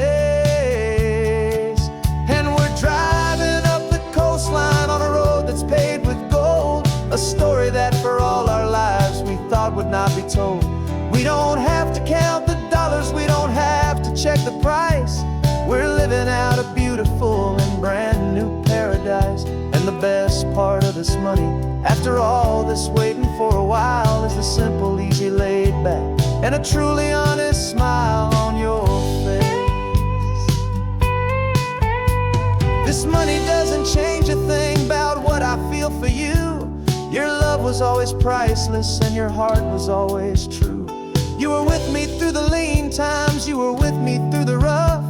And we're driving up the coastline on a road that's paved with gold, a story that for all our lives we thought would not be told. We don't have to count the dollars, we don't have to check the price. We're living out a beautiful and brand new paradise. And the best part of this money, after all this waiting for a while, is the simple, easy, laid back, and a truly honest smile on your face. This money doesn't change a thing about what I feel for you. Your love was always priceless and your heart was always true. You were with me through the lean times, you were with me through the rough,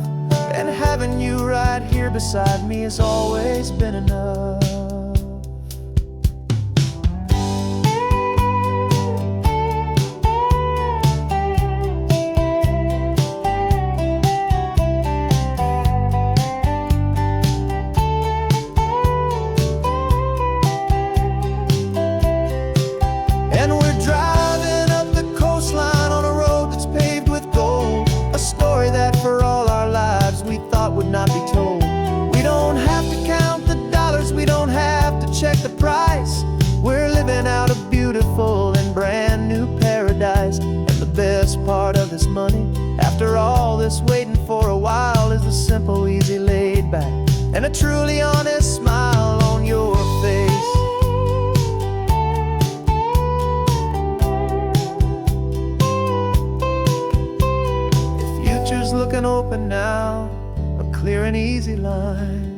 and having you right here beside me has always been enough. that for all our lives we thought would not be told. We don't have to count the dollars, we don't have to check the price. We're living out a beautiful and brand new paradise. And the best part of this money, after all this waiting for a while, is the simple, easy, laid back, and a truly honest smile on your face. The future's looking open now, a clear and easy line.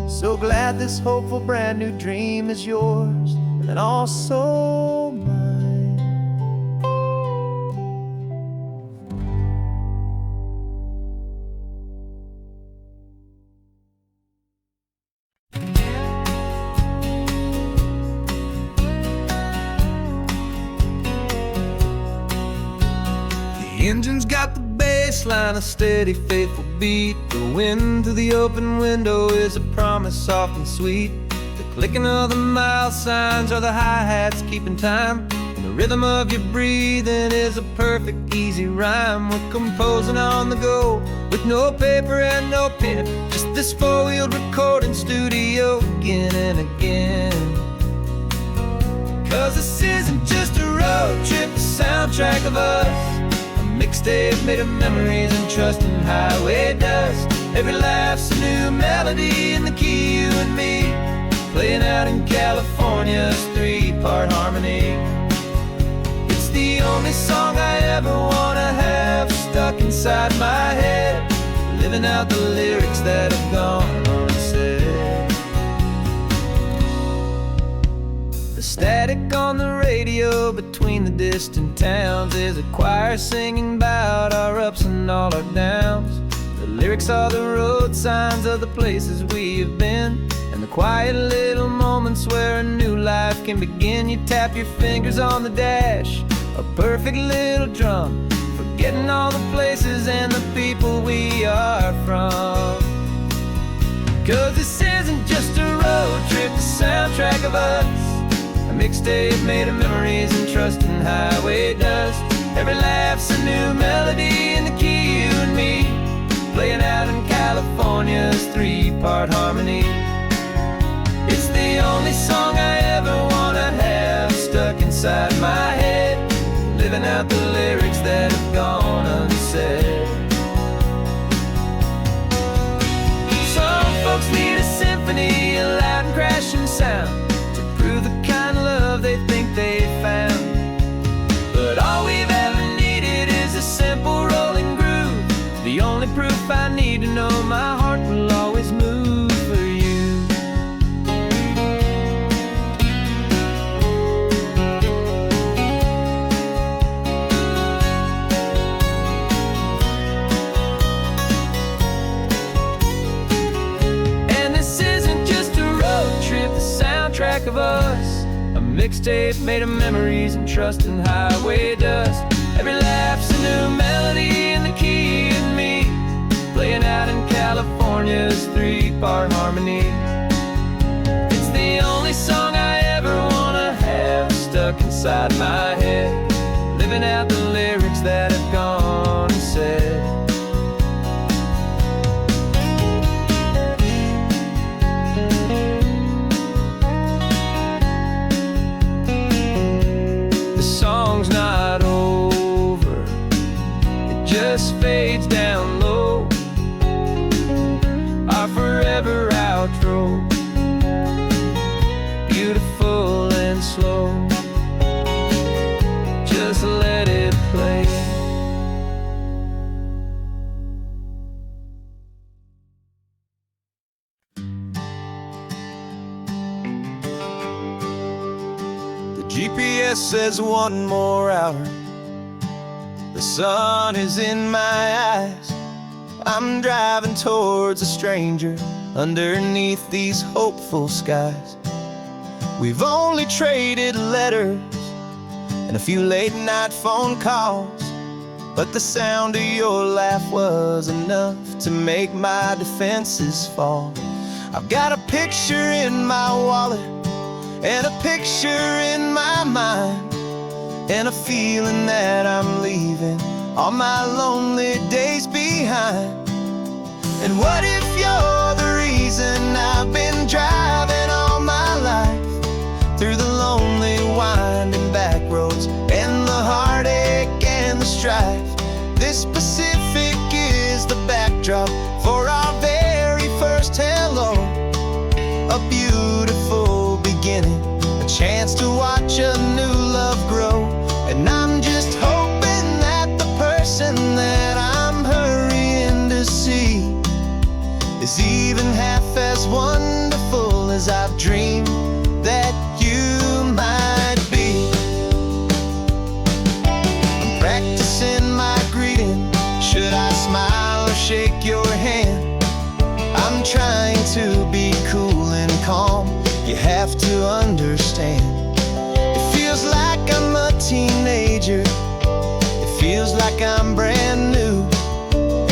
So glad this hopeful brand new dream is yours and also mine. The engine's got the bass line, a steady, faithful beat. The wind through the open window is a promise soft and sweet. The clicking of the mile signs are the hi-hats keeping time, and the rhythm of your breathing is a perfect, easy rhyme. We're composing on the go with no paper and no pen, just this four-wheeled recording studio again and again. 'Cause this isn't just a road trip, the soundtrack of us. Mixtape made of memories and trust in highway dust. Every laugh's a new melody in the key, you and me, playing out in California's three-part harmony. It's the only song I ever wanna have stuck inside my head, living out the lyrics that have gone unsaid. The static on the radio between the distant towns is a choir singing about our ups and all our downs. The lyrics are the road signs of the places we have been, and the quiet little moments where a new life can begin. You tap your fingers on the dash, a perfect little drum, forgetting all the places and the people we are from. 'Cause this isn't just a road trip, the soundtrack of us. A mixtape made of memories and trust in highway dust. Every laugh's a new melody in the key, you and me, playing out in California's three-part harmony. It's the only song I ever wanna have stuck inside my head, living out the lyrics that have gone unsaid. Some folks need a symphony, a loud and crashing sound, to prove the kind of love they think they found. But all we've ever needed is a simple rolling groove, the only proof I need to know my heart will always move for you. And this isn't just a road trip, the soundtrack of us. A mixtape made of memories and trust in highway dust. Every laugh's a new melody in the key, and me, playing out in California's three-part harmony. It's the only song I ever wanna have stuck inside my head, living out the lyrics that have gone unsaid. Song's not over, it just fades down low, our forever outro, beautiful and slow, just let it play. GPS says one more hour. The sun is in my eyes. I'm driving towards a stranger underneath these hopeful skies. We've only traded letters and a few late night phone calls, but the sound of your laugh was enough to make my defenses fall. I've got a picture in my wallet and a picture in my mind, and a feeling that I'm leaving all my lonely days behind. And what if you're the reason I've been driving all my life through the lonely winding back roads and the heartache and the strife? This Pacific is the backdrop for our very first hello, a beautiful beginning, a chance to watch a new love grow. And I'm just hoping that the person that I'm hurrying to see is even half as wonderful as I've dreamed that you might be. I'm practicing my greeting. Should I smile or shake your hand? I'm trying to be cool and calm. You have to understand. It feels like I'm a teenager. It feels like I'm brand new.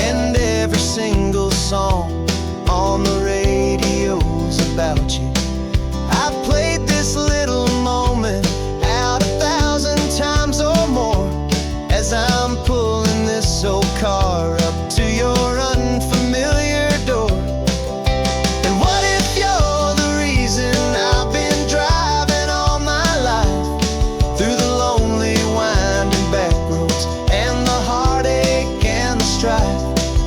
And every single song on the radio's about you. I've played this little moment out 1,000 times or more as I'm pulling this old car up to your unfamiliar door. And what if you're the reason I've been driving all my life through the lonely winding back roads and the heartache and the strife?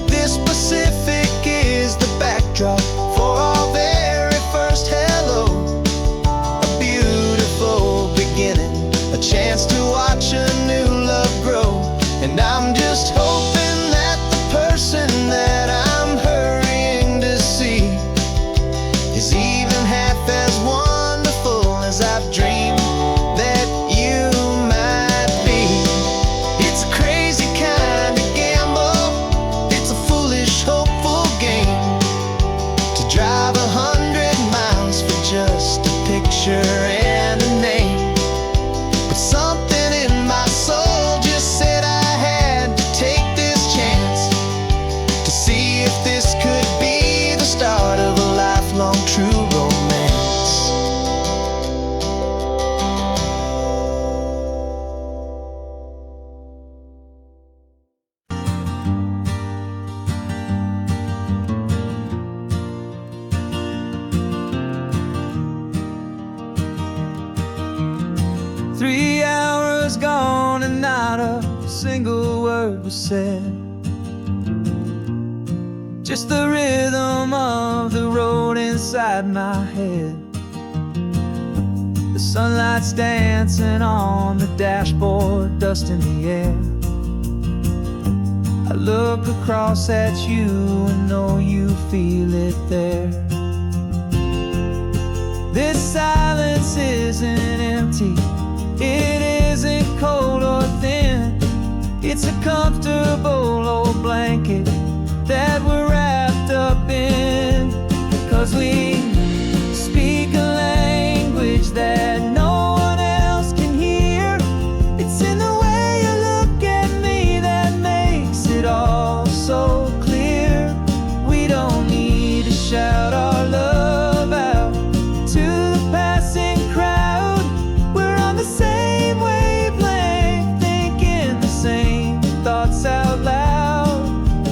This Pacific is the backdrop for our very first hello, a beautiful beginning, a chance to watch a new love grow. And I'm just hoping that the person that I'm hurrying to see is even half as wonderful as I've dreamed that you might be. It's a crazy kind of gamble, it's a foolish, hopeful game, to drive 100 miles for just a picture and a name. But something in my soul just said I had to take this chance to see if this could be the start of a lifelong true romance. Three hours gone and not a single word was said. Just the rhythm of the road inside my head. The sunlight's dancing on the dashboard, dust in the air. I look across at you and know you feel it there. This silence isn't empty, it isn't cold or thin. It's a comfortable old blanket that we're wrapped up in. 'Cause we speak a language that no one else can hear. It's in the way you look at me that makes it all so clear. We don't need to shout our love out to the passing crowd. We're on the same wavelength, thinking the same thoughts out loud.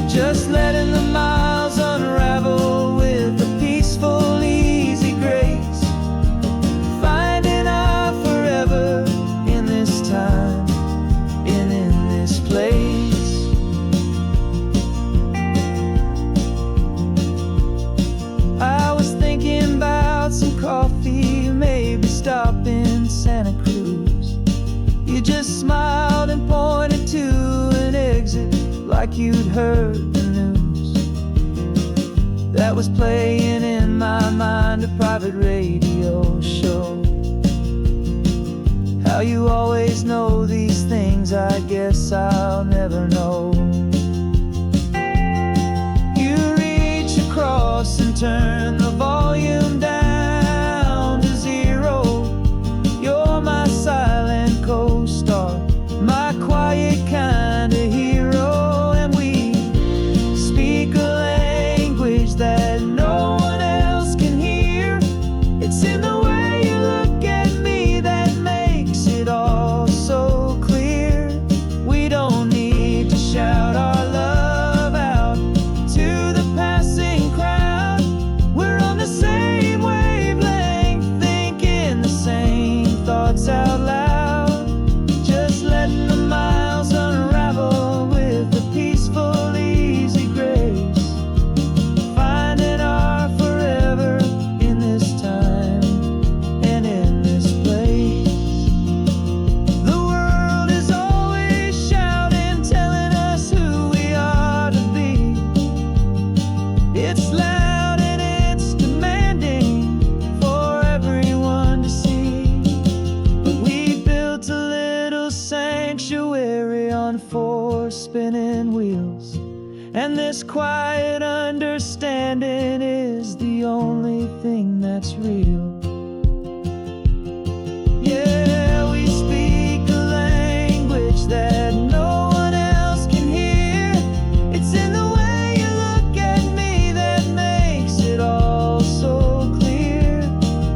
Just letting the miles unravel with a peaceful, easy grace. Finding our forever in this time and in this place. I was thinking about some coffee, maybe stop in Santa Cruz. You just smiled and pointed to an exit like you'd heard the news. That was playing in my mind, a private radio show. How you always know these things, I guess I'll never know. You reach across and turn the volume down to 0. You're my silent co-star, my quiet kind of hero. And we speak a language that no one else can hear. It's in the way you look at me that makes it all so spinning wheels, and this quiet understanding is the only thing that's real. Yeah, we speak a language that no one else can hear. It's in the way you look at me that makes it all so clear.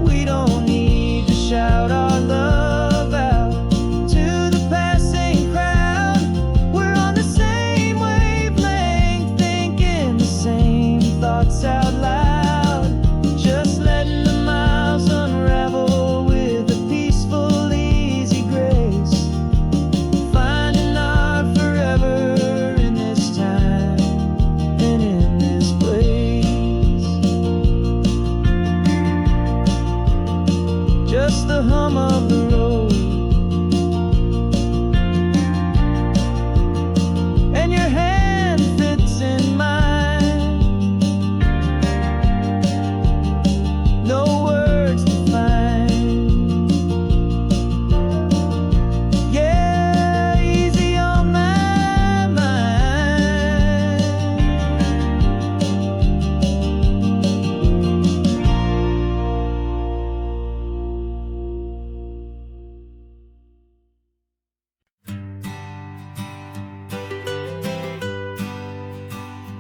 We don't need to shout our love out to the passing crowd. We're on the same wavelength, thinking the same thoughts out loud. Just letting the miles unravel with a peaceful, easy grace. Finding our forever in this time and in this place. Just the hum of the road, and your hand fits in mine. No words to find. Yeah, easy on my mind.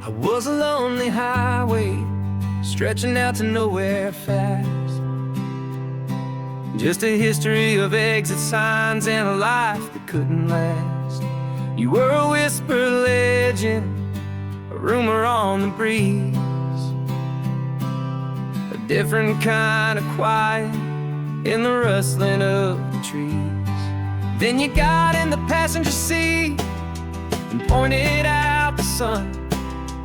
I was a lonely highway, stretching out to nowhere fast. Just a history of exit signs and a life that couldn't last. You were a whisper legend, a rumor on the breeze, a different kind of quiet in the rustling of the trees. Then you got in the passenger seat and pointed out the sun,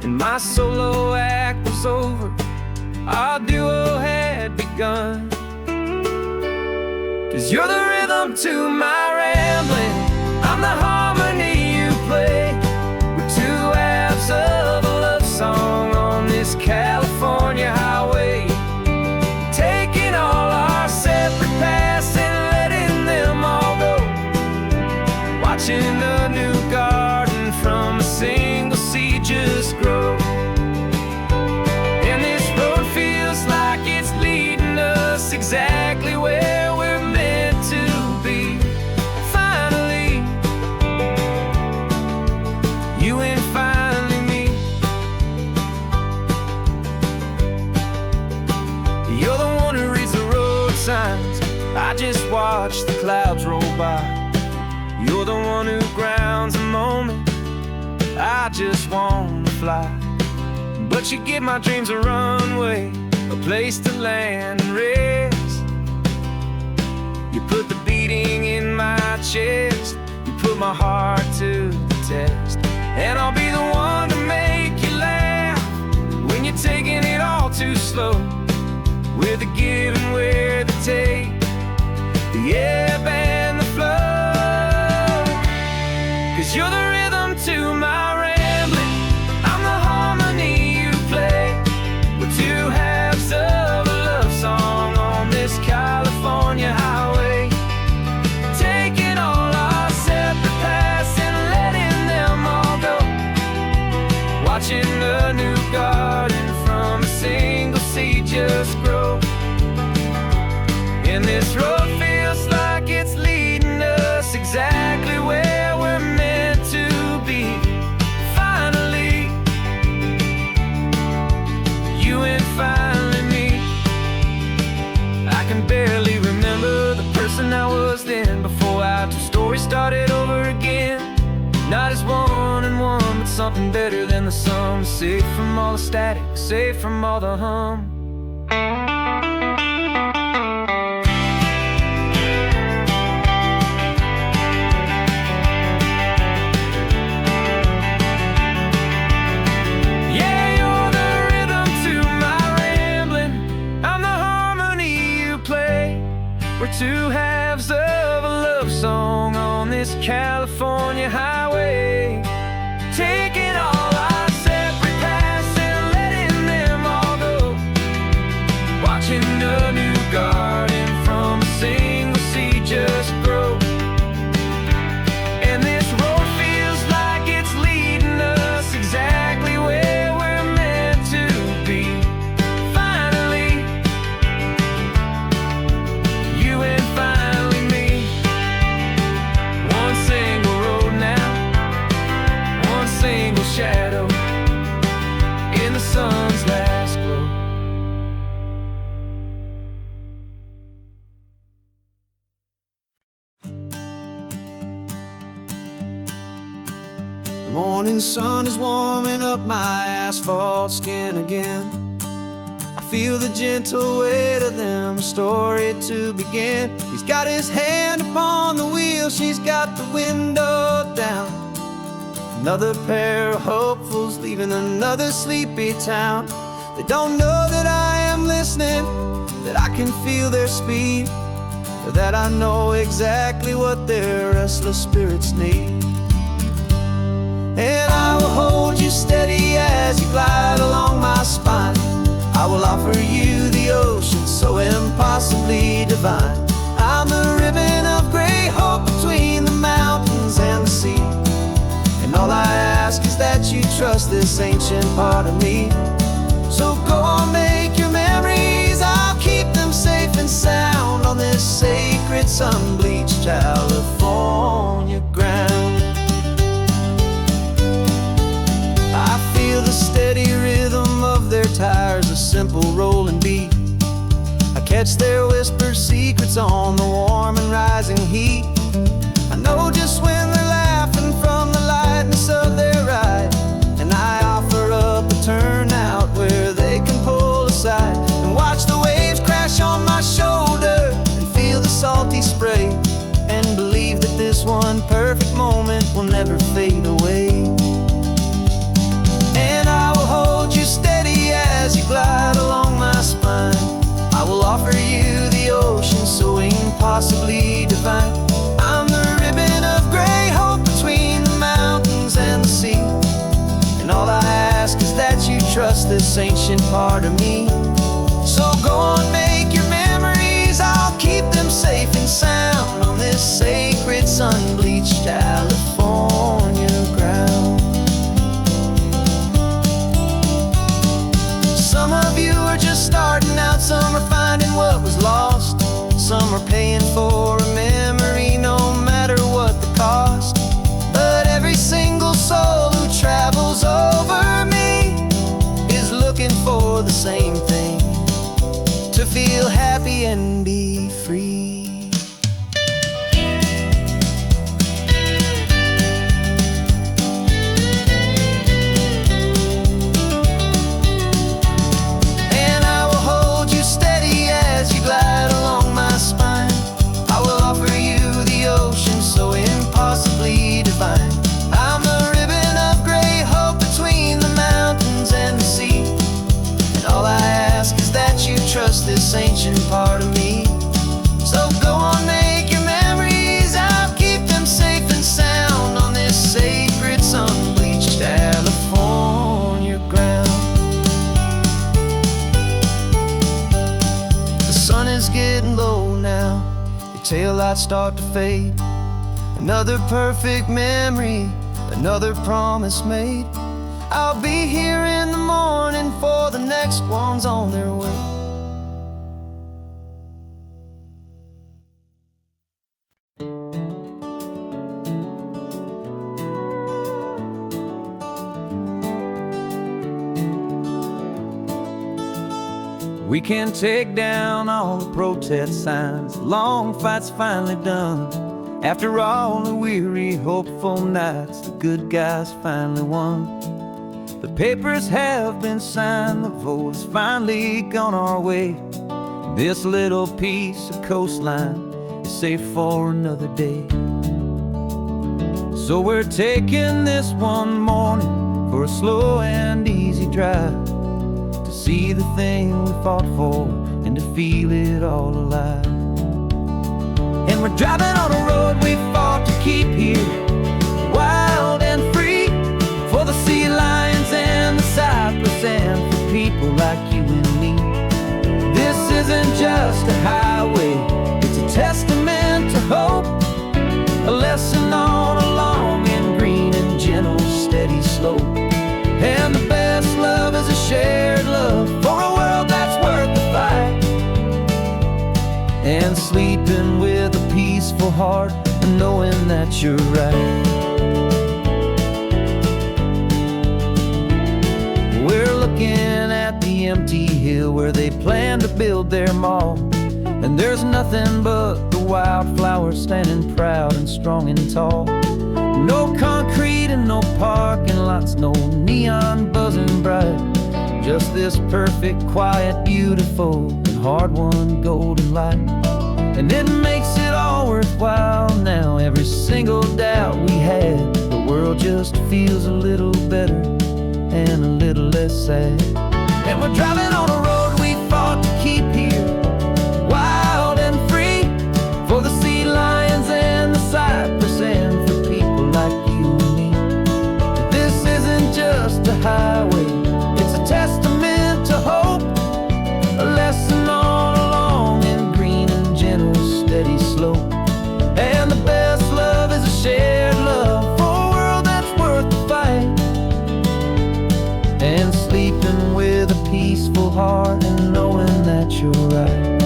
and my solo act was over, our duo had begun. 'Cause you're the rhythm to my rambling, I'm the harmony you play. We're two halves of a love song on this California highway, taking all our separate paths and letting them all go. Watching a new garden from a single seed just grow. And this road feels like it's leading us exactly where we're meant to be. Finally, you and finally me. You're the one who reads the road signs, I just watch the clouds roll by. You're the one who grounds a moment, I just wanna fly. But you give my dreams a runway, a place to land and rest. You put the beating in my chest, you put my heart to the test. And I'll be the one to make you laugh when you're taking it all too slow. With the give and with the take, the ebb and the flow. 'Cause you're the rhythm to my rambling, I'm the harmony you play. We're two halves of a love song on this California highway, taking all our separate paths and letting them all go. Watching a new garden from a single seed just grow. And this road feels like it's leading us exactly where we're meant to be. Finally, you and finally me. I can barely remember the person I was then, before our two stories started over again. Not as one and one, but something better than the sum. Safe from all the static, safe from all the hum. Two halves of a love song on this California highway, taking all our separate paths and letting them all go. Watching a new garden from a single seed just grow. And this road feels like it's Morning sun is warming up my asphalt skin again. I feel the gentle weight of them, a story to begin. He's got his hand upon the wheel, she's got the window down. Another pair of hopefuls leaving another sleepy town. They don't know that I am listening, that I can feel their speed, or that I know exactly what their restless spirits need. And I will hold you steady as you glide along my spine. I will offer you the ocean so impossibly divine. I'm the ribbon of gray hope between the mountains and the sea. And all I ask is that you trust this ancient part of me. So go on, make your memories, I'll keep them safe and sound on this sacred sun-bleached California ground. I feel the steady rhythm of their tires, a simple rolling beat. I catch their whispered secrets on the warm and rising heat. I know just when they're laughing from the lightness of their ride, and I offer up a turnout where they can pull aside and watch the waves crash on my shoulder and feel the salty spray, and believe that this one perfect moment will never fade away. And I will hold you steady as you glide along my spine. I will offer you the ocean so impossibly divine. I'm the ribbon of gray hope between the mountains and the sea. And all I ask is that you trust this ancient part of me. So go on, make your memories, I'll keep them safe and sound on this sacred sun-bleached California ground. Some of you are just starting out, some are finding what was lost, some are paying for a memory no matter what the cost. But every single soul who travels over me is looking for the same thing, to feel happy and be free. And I will hold you steady as you glide along my spine. I will offer you the ocean so impossibly divine. I'm the ribbon of gray hope between the mountains and the sea. And all I ask is that you trust this ancient part of me. So go on, make your memories, I'll keep them safe and sound on this sacred sun-bleached California ground. The sun is getting low now, your taillights start to fade. Another perfect memory, another promise made. I'll be here in the morning for the next ones on their way. We can take down all the protest signs, the long fight's finally done. After all the weary, hopeful nights, the good guys finally won. The papers have been signed, the vote has finally gone our way. This little piece of coastline is safe for another day. So we're taking this one morning for a slow and easy drive, to see the thing we fought for and to feel it all alive. And we're driving on a road we fought to keep here, wild and free, for the sea lions and the cypress and for people like you and me. This isn't just a highway, it's a testament to hope, a lesson on a long and green and gentle steady slope. And the best love is a shared love for a world that's worth the fight, and sleeping with a peaceful heart and knowing that you're right. We're looking at the empty hill where they plan to build their mall, and there's nothing but the wildflowers standing proud and strong and tall. No concrete in no parking lots, no neon buzzing bright. Just this perfect, quiet, beautiful, and hard-won golden light. And it makes it all worthwhile now. Every single doubt we had, the world just feels a little better and a little less sad. And we're driving on a road we fought to keep here, wild and free, for the sea lions and the cypress, and for people like you and me. This isn't just a highway, it's a testament to hope, a lesson all along in green and gentle, steady slope. And the best love is a shared love for a world that's worth the fight, and sleeping with a peaceful heart and knowing that you're right.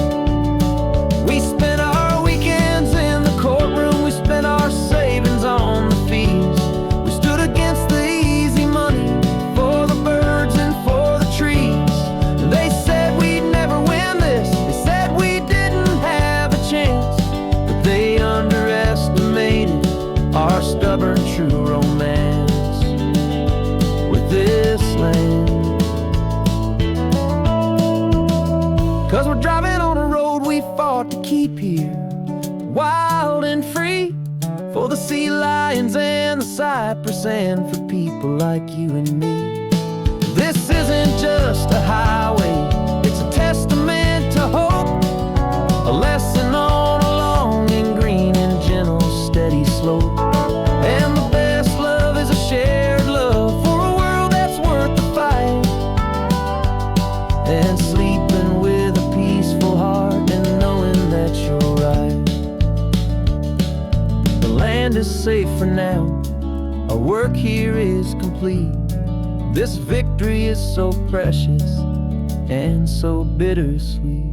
We spent our weekends in the courtroom, we spent our savings on the fees. We stood against the easy money for the birds and for the trees. They said we'd never win this, they said we didn't have a chance, but they underestimated our stubborn true romance with this land. 'Cause we're driving on a road we fought to keep here, wild and free, for the sea lions and the cypress, and for people like you and me. This isn't just a highway, it's a testament to hope, a lesson all along in green and gentle, steady slope. And the best love is a shared love for a world that's worth the fight, and sleeping with a peaceful heart and knowing that you're right. The land is safe for now, our work here is complete. This victory is so precious and so bittersweet.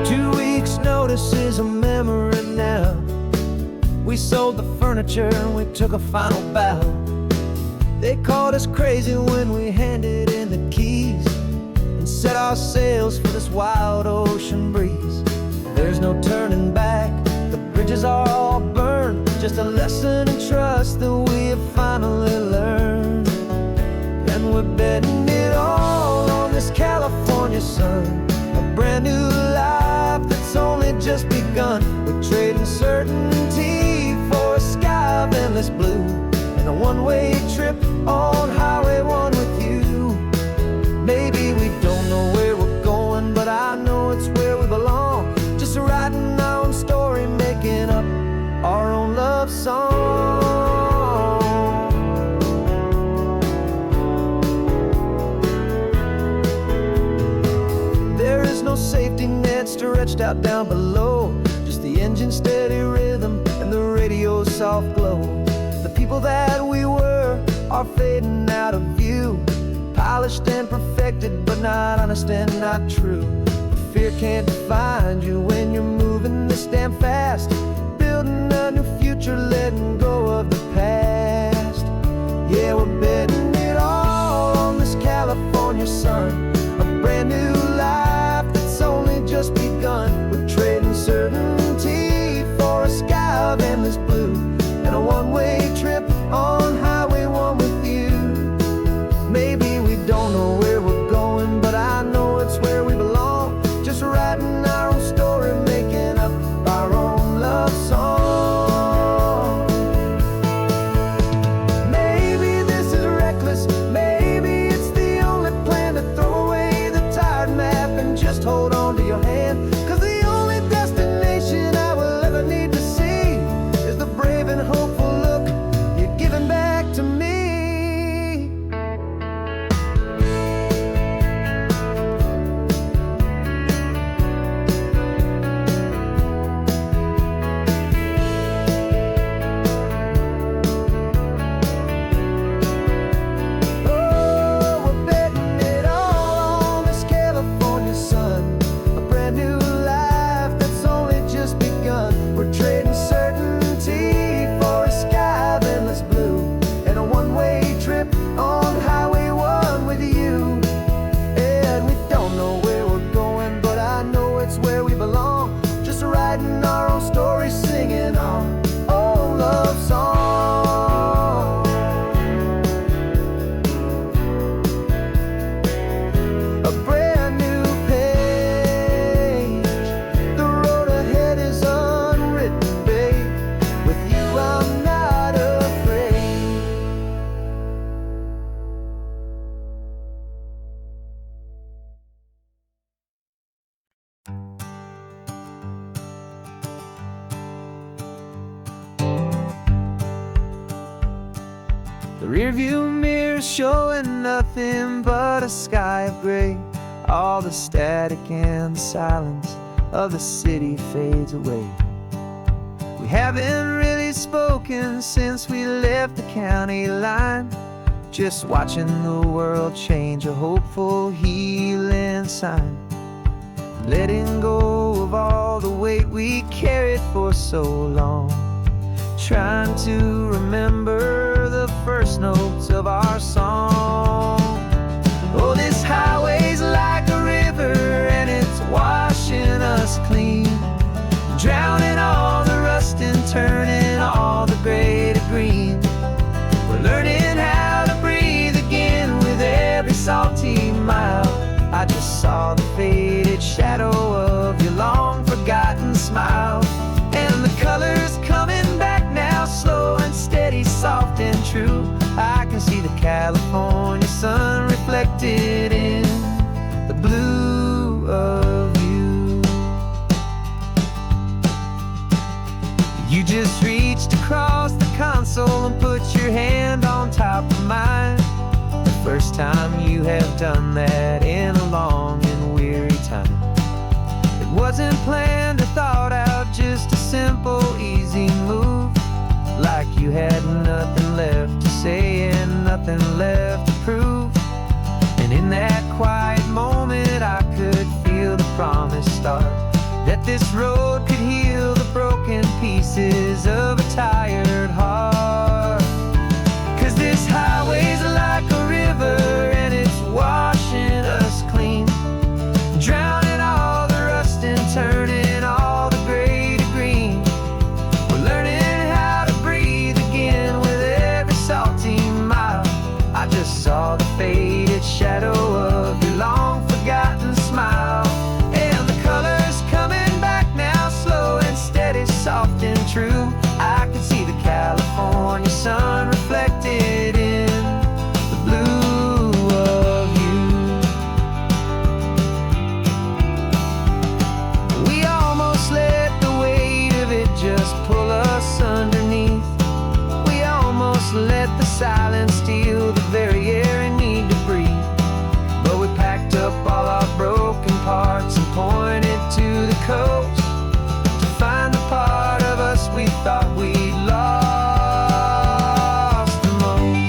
2 weeks' notice is a memory now. We sold the furniture and we took a final bow. They called us crazy when we handed in the keys and set our sails for this wild ocean breeze. There's no turning back, the bridges are all burned, just a lesson in trust that we have finally learned. And we're betting it all on this California sun, a brand new life that's only just begun. We're trading certainty for a sky of endless blue, and a one-way trip on Highway 1 with you. Maybe we don't know where we're going, but I know it's where we belong. Just writing our own story, making up our own love song. There is no safety net stretched out down below, just the engine's steady rhythm and the radio's soft glow. The people that we were are fading out of view, polished and perfected, but not honest and not true. Fear can't define you when you're moving this damn fast, building a new future, letting go of the past. Yeah, we're betting it all on this California sun, a brand new life that's only just begun. We're trading certainty for a sky of endless blue, and a one-way trip on Highway 1 with you. Maybe we don't know where we're going, but I know it's where we belong. Just writing our own story, rearview mirror showing nothing but a sky of gray. All the static and the silence of the city fades away. We haven't really spoken since we left the county line, just watching the world change, a hopeful healing sign. Letting go of all the weight we carried for so long, trying to remember the first notes of our song. Oh, this highway's like a river and it's washing us clean, drowning all the rust and turning all the gray to green. We're learning how to breathe again with every salty mile. I just saw the faded shadow of your long forgotten smile, and the colors coming back now, slow and steady, soft and true. I can see the California sun reflected in the blue of you. You just reached across the console and put your hand on top of mine. The first time you have done that in a long and weary time. It wasn't planned or thought out, just a simple, easy move. Like you had nothing left to say and nothing left to prove. And in that quiet moment I could feel the promise start, that this road could heal the broken pieces of a tired heart. 'Cause this highway's like a river and it's washing us clean, drowning all the rust and turning all the gray to green. We're learning how to breathe again with every salty mile. I just saw the faded shadow of your long forgotten smile, and the colors coming back now, slow and steady, soft and true. I can see the California sun reflected in the blue of you. We almost let the weight of it just pull us underneath. We almost let the silence steal the very air and need to breathe. But we packed up all our broken parts and pointed to the coast to find the part of us we thought we'd lost the most.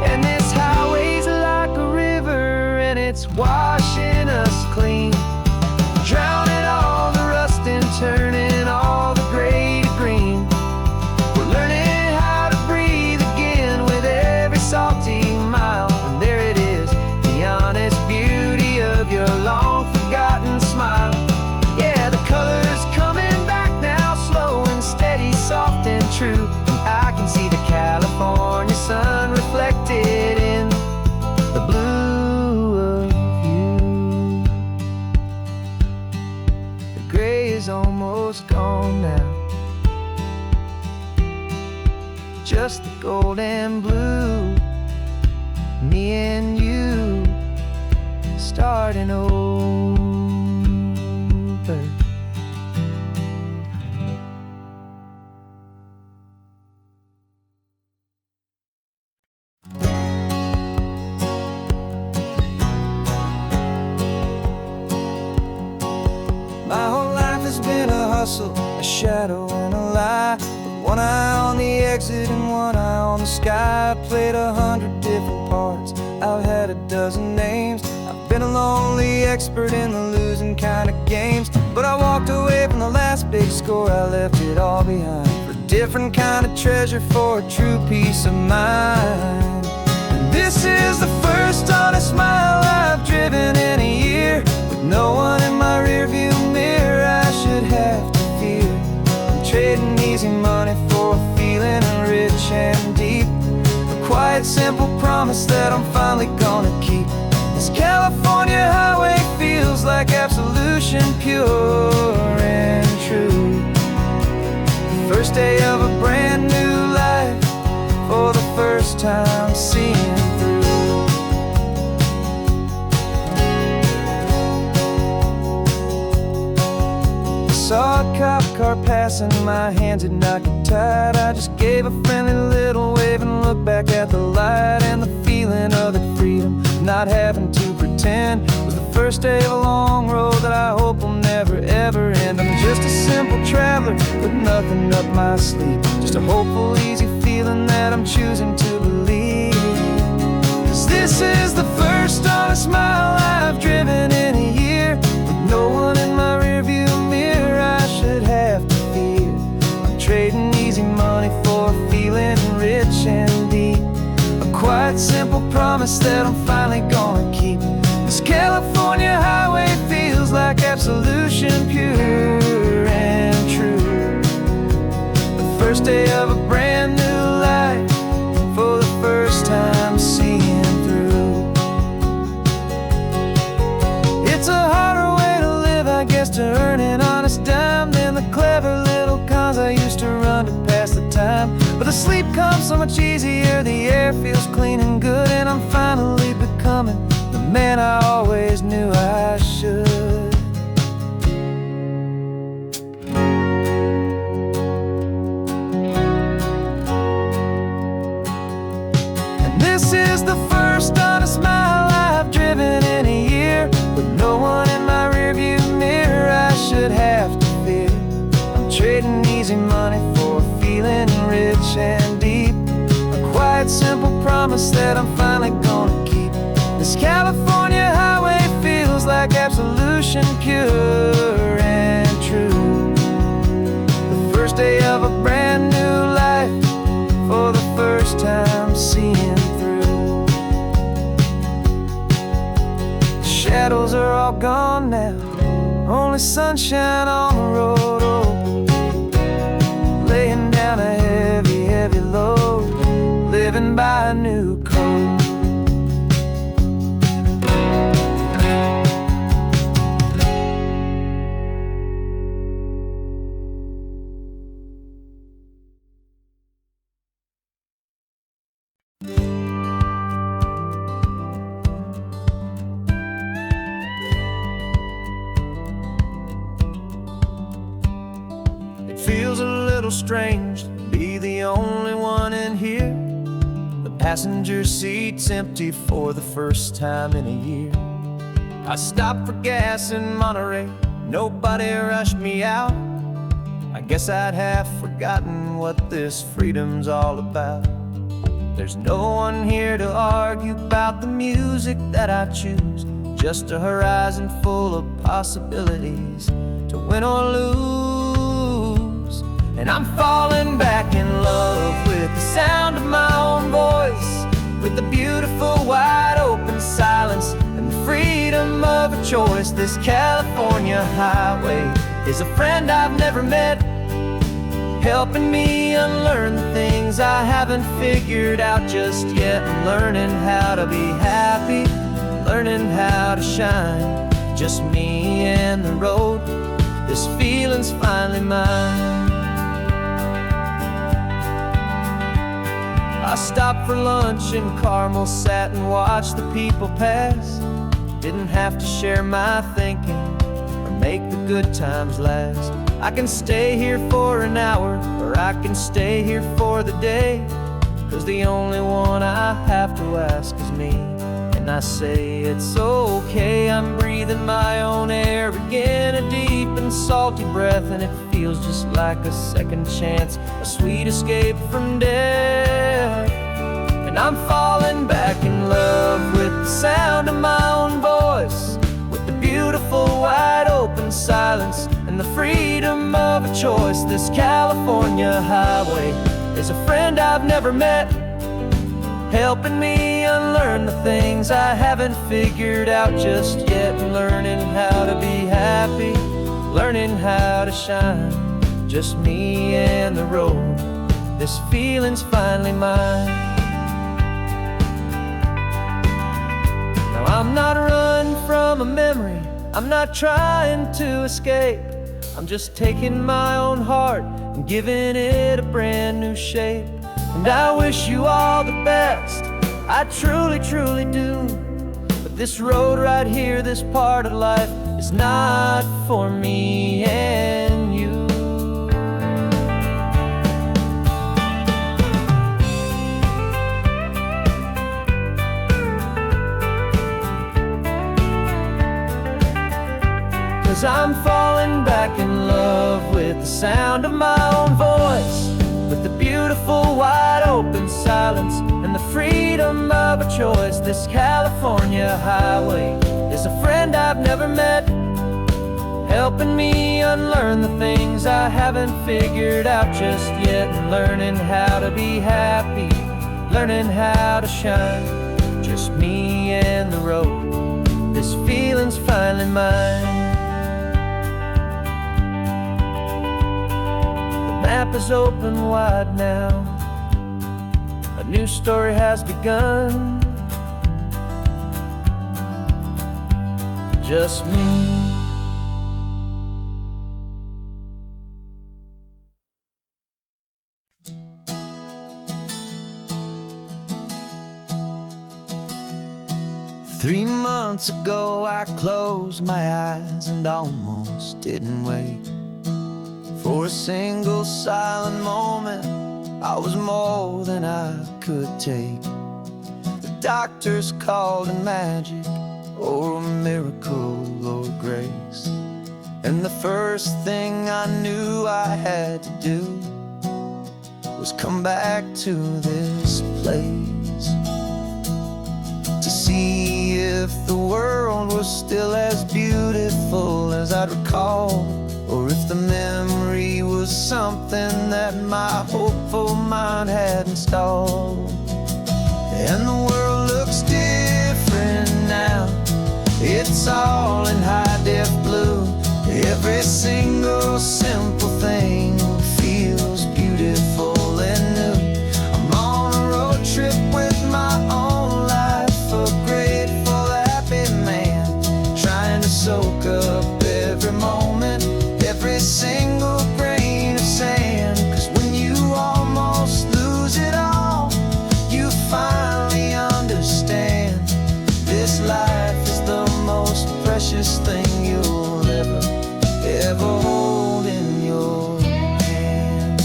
And this highway's like a river and it's washing us clean, drowning all the rust and turning all the gray to green. We're learning how to breathe again with every salty mile. And there it is, the honest beauty of your long forgotten smile. Yeah, the colors coming back now, slow and steady, soft and true. I can see the California sun reflected in the blue of you. The gray is almost gone now, just the gold and blue. Me and you starting over. My whole life has been a hustle, a shadow and a lie, with one eye on the exit and one eye on the sky. I played 100 different parts, I've had a dozen names. I've been a lonely expert in the losing kind of games, but I walked away from the last big score, I left it all behind for a different kind of treasure, for a true peace of mind. And this is the first honest mile I've driven in a year, with no one in my rearview mirror I should have to fear. I'm trading easy money for a feeling rich and deep, a quiet simple promise that I'm finally gonna keep. This California highway feels like absolution, pure and true. The first day of a brand new life, for the first time seeing through. gas and my hands did not get tied. I just gave a friendly little wave and looked back at the light. And the feeling of that freedom, not having to pretend, was the first day of a long road that I hope will never ever end. I'm just a simple traveler with nothing up my sleeve, just a hopeful, easy feeling that I'm choosing to believe. 'Cause this is the first honest mile I've driven in a year, with no one in my rearview mirror I should have to fear. I'm trading easy money for a feeling rich and deep, a quiet, simple promise that I'm finally gonna keep. This California highway feels like absolution, pure and true. The first day of a brand new life, for the first time seeing through. It's a harder way to live, I guess, to earn an honest dime than the clever little cons I used to run to pass the time. But the sleep comes so much easier, the air feels clean and good, and I'm finally becoming the man I always knew I should. And this is the first honest mile I've driven in a year, with no one in my rearview mirror I should have to fear. I'm trading easy money for a feeling rich and deep, a quiet, simple promise that I'm finally gonna keep. This California highway feels like absolution, pure and true. The first day of a brand new life, for the first time seeing through. The shadows are all gone now, only sunshine on the road. Oh, laying down a heavy, heavy load, living by a new code. Feels a little strange to be the only one in here. The passenger seat's empty for the first time in a year. I stopped for gas in Monterey, nobody rushed me out. I guess I'd have forgotten what this freedom's all about. There's no one here to argue about the music that I choose, just a horizon full of possibilities to win or lose. And I'm falling back in love with the sound of my own voice, with the beautiful wide open silence and the freedom of a choice. This California highway is a friend I've never met, helping me unlearn the things I haven't figured out just yet. I'm learning how to be happy, learning how to shine, just me and the road. This feeling's finally mine. I stopped for lunch in Carmel, sat and watched the people pass. Didn't have to share my thinking or make the good times last. I can stay here for an hour, or I can stay here for the day, 'cause the only one I have to ask is me. And I say it's okay, I'm breathing my own air again, a deep and salty breath, and it feels just like a second chance, a sweet escape from death. And I'm falling back in love with the sound of my own voice, with the beautiful wide open silence and the freedom of a choice. This California highway is a friend I've never met, helping me unlearn the things I haven't figured out just yet. Learning how to be happy, learning how to shine, just me and the road. This feeling's finally mine. Now I'm not running from a memory, I'm not trying to escape. I'm just taking my own heart and giving it a brand new shape. And I wish you all the best, I truly, truly do. But this road right here, this part of life, is not for me and you. 'cause I'm falling back in love with the sound of my own voice, with the beautiful wide open silence and the freedom of a choice. This California highway is a friend I've never met, helping me unlearn the things I haven't figured out just yet, and learning how to be happy, learning how to shine, just me and the road. This feeling's finally mine. The map is open wide now, a new story has begun, just me. Three months ago I closed my eyes and almost didn't wake. For a single silent moment, I was more than I could take. The doctors called it magic, or a miracle, or grace. And the first thing I knew I had to do was come back to this place, to see if the world was still as beautiful as I'd recall, or if the memory was something that my hopeful mind had installed. And the world looks different now, it's all in high-def blue. Every single simple thing feels beautiful and new. I'm on a road trip with my own life, a grateful, happy man, trying to soak up every moment, every single grain of sand. 'Cause when you almost lose it all, you finally understand this life is the most precious thing you'll ever hold in your hand.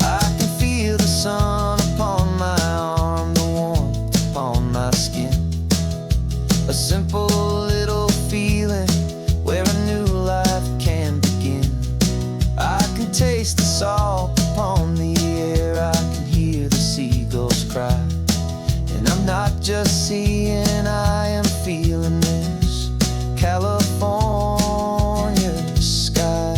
I can feel the sun upon my arm, the warmth upon my skin, a simple little feeling where a new life can begin. I can taste the salt upon the air, I can hear the seagulls cry, and I'm not just seeing, I am feeling this California sky.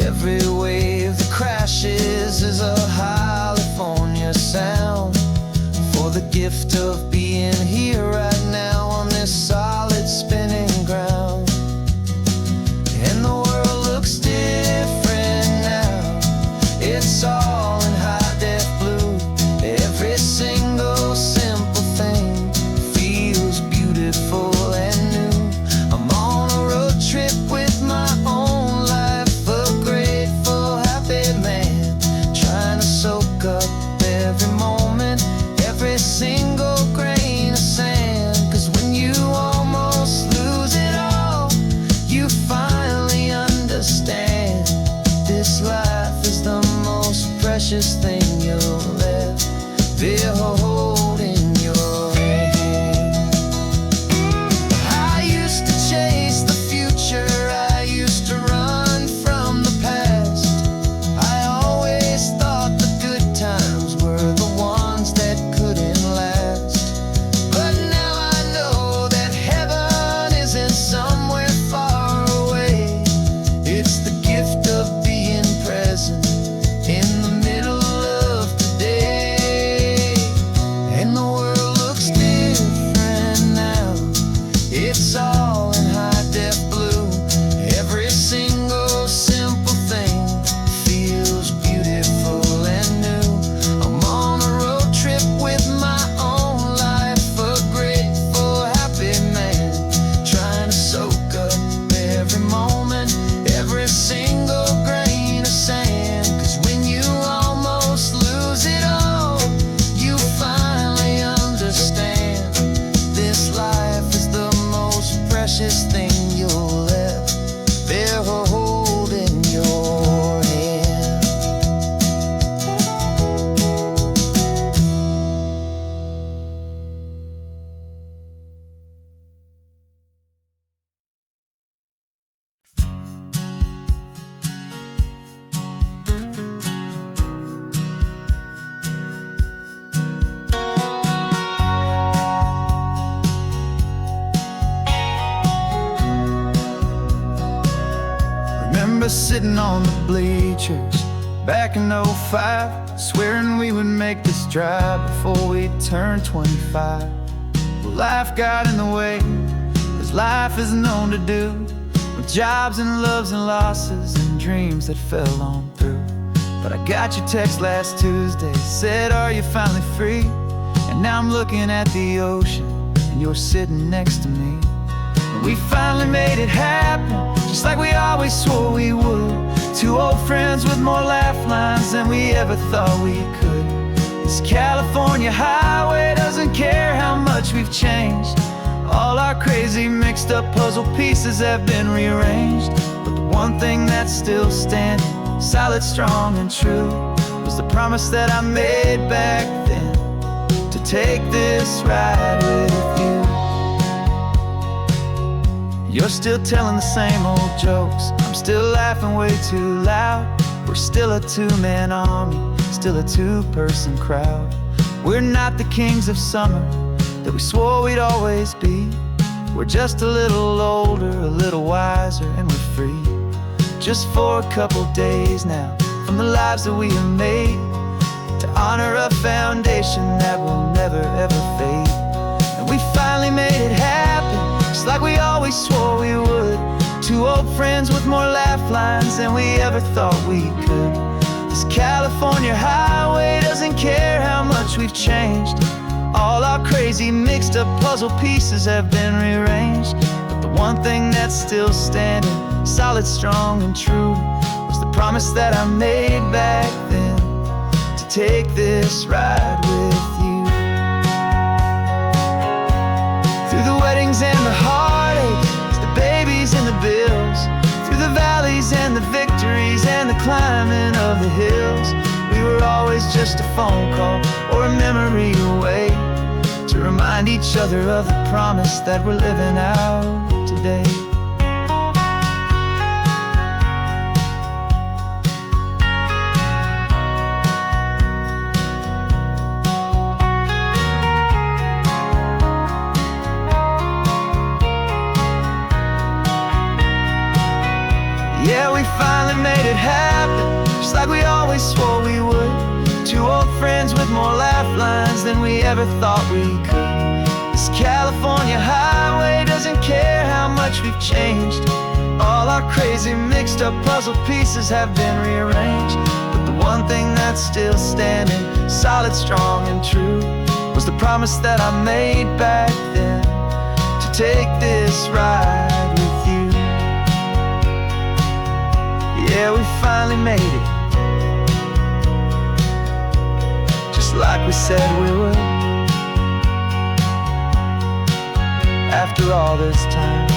Every wave that crashes is a California sound, for the gift of being here right now on this solid spinning ground. And the world looks different now, it's all in high-def blue. Every single simple thing feels beautiful and new. I'm on a road trip with my own life, a grateful, happy man, trying to soak up every moment, every single grain of sand. 'Cause when you almost lose it all, you finally understand this life is the most precious thing you'll ever hold in your hand. I used to chase the future, I used to run from the past. I always thought the good times were the ones that couldn't last. But now I know that heaven isn't somewhere far away. It's the gift of being present in the middle sitting on the bleachers back in '05, swearing we would make this drive before we turned 25. But life got in the way, as life is known to do, with jobs and loves and losses and dreams that fell on through. But I got your text last Tuesday, said, are you finally free? And now I'm looking at the ocean, and you're sitting next to me. And we finally made it happen, just like we always swore we would. Two old friends with more laugh lines than we ever thought we could. This California highway doesn't care how much we've changed. All our crazy mixed up puzzle pieces have been rearranged. But the one thing that's still standing, solid, strong, and true, was the promise that I made back then, to take this ride with you. You're still telling the same old jokes, I'm still laughing way too loud. We're still a two-man army, still a two-person crowd. We're not the kings of summer that we swore we'd always be. We're just a little older, a little wiser, and we're free. Just for a couple days now, from the lives that we have made, to honor a foundation that will never ever fade. And we finally made it happen, just like we always swore we would. Two old friends with more laugh lines than we ever thought we could. This California highway doesn't care how much we've changed. All our crazy mixed up puzzle pieces have been rearranged. But the one thing that's still standing, solid, strong, and true, was the promise that I made back then, to take this ride with you. Through the weddings and the heartaches, the babies and the bills, through the valleys and the victories and the climbing of the hills, we were always just a phone call or a memory away, to remind each other of the promise that we're living out today. Yeah, we finally made it happen, just like we always swore we would. Two old friends with more laugh lines than we ever thought we could. This California highway doesn't care how much we've changed. All our crazy mixed up puzzle pieces have been rearranged. But the one thing that's still standing, solid, strong, and true, was the promise that I made back then, to take this ride with you. Yeah, we finally made it, just like we said we would. After all this time,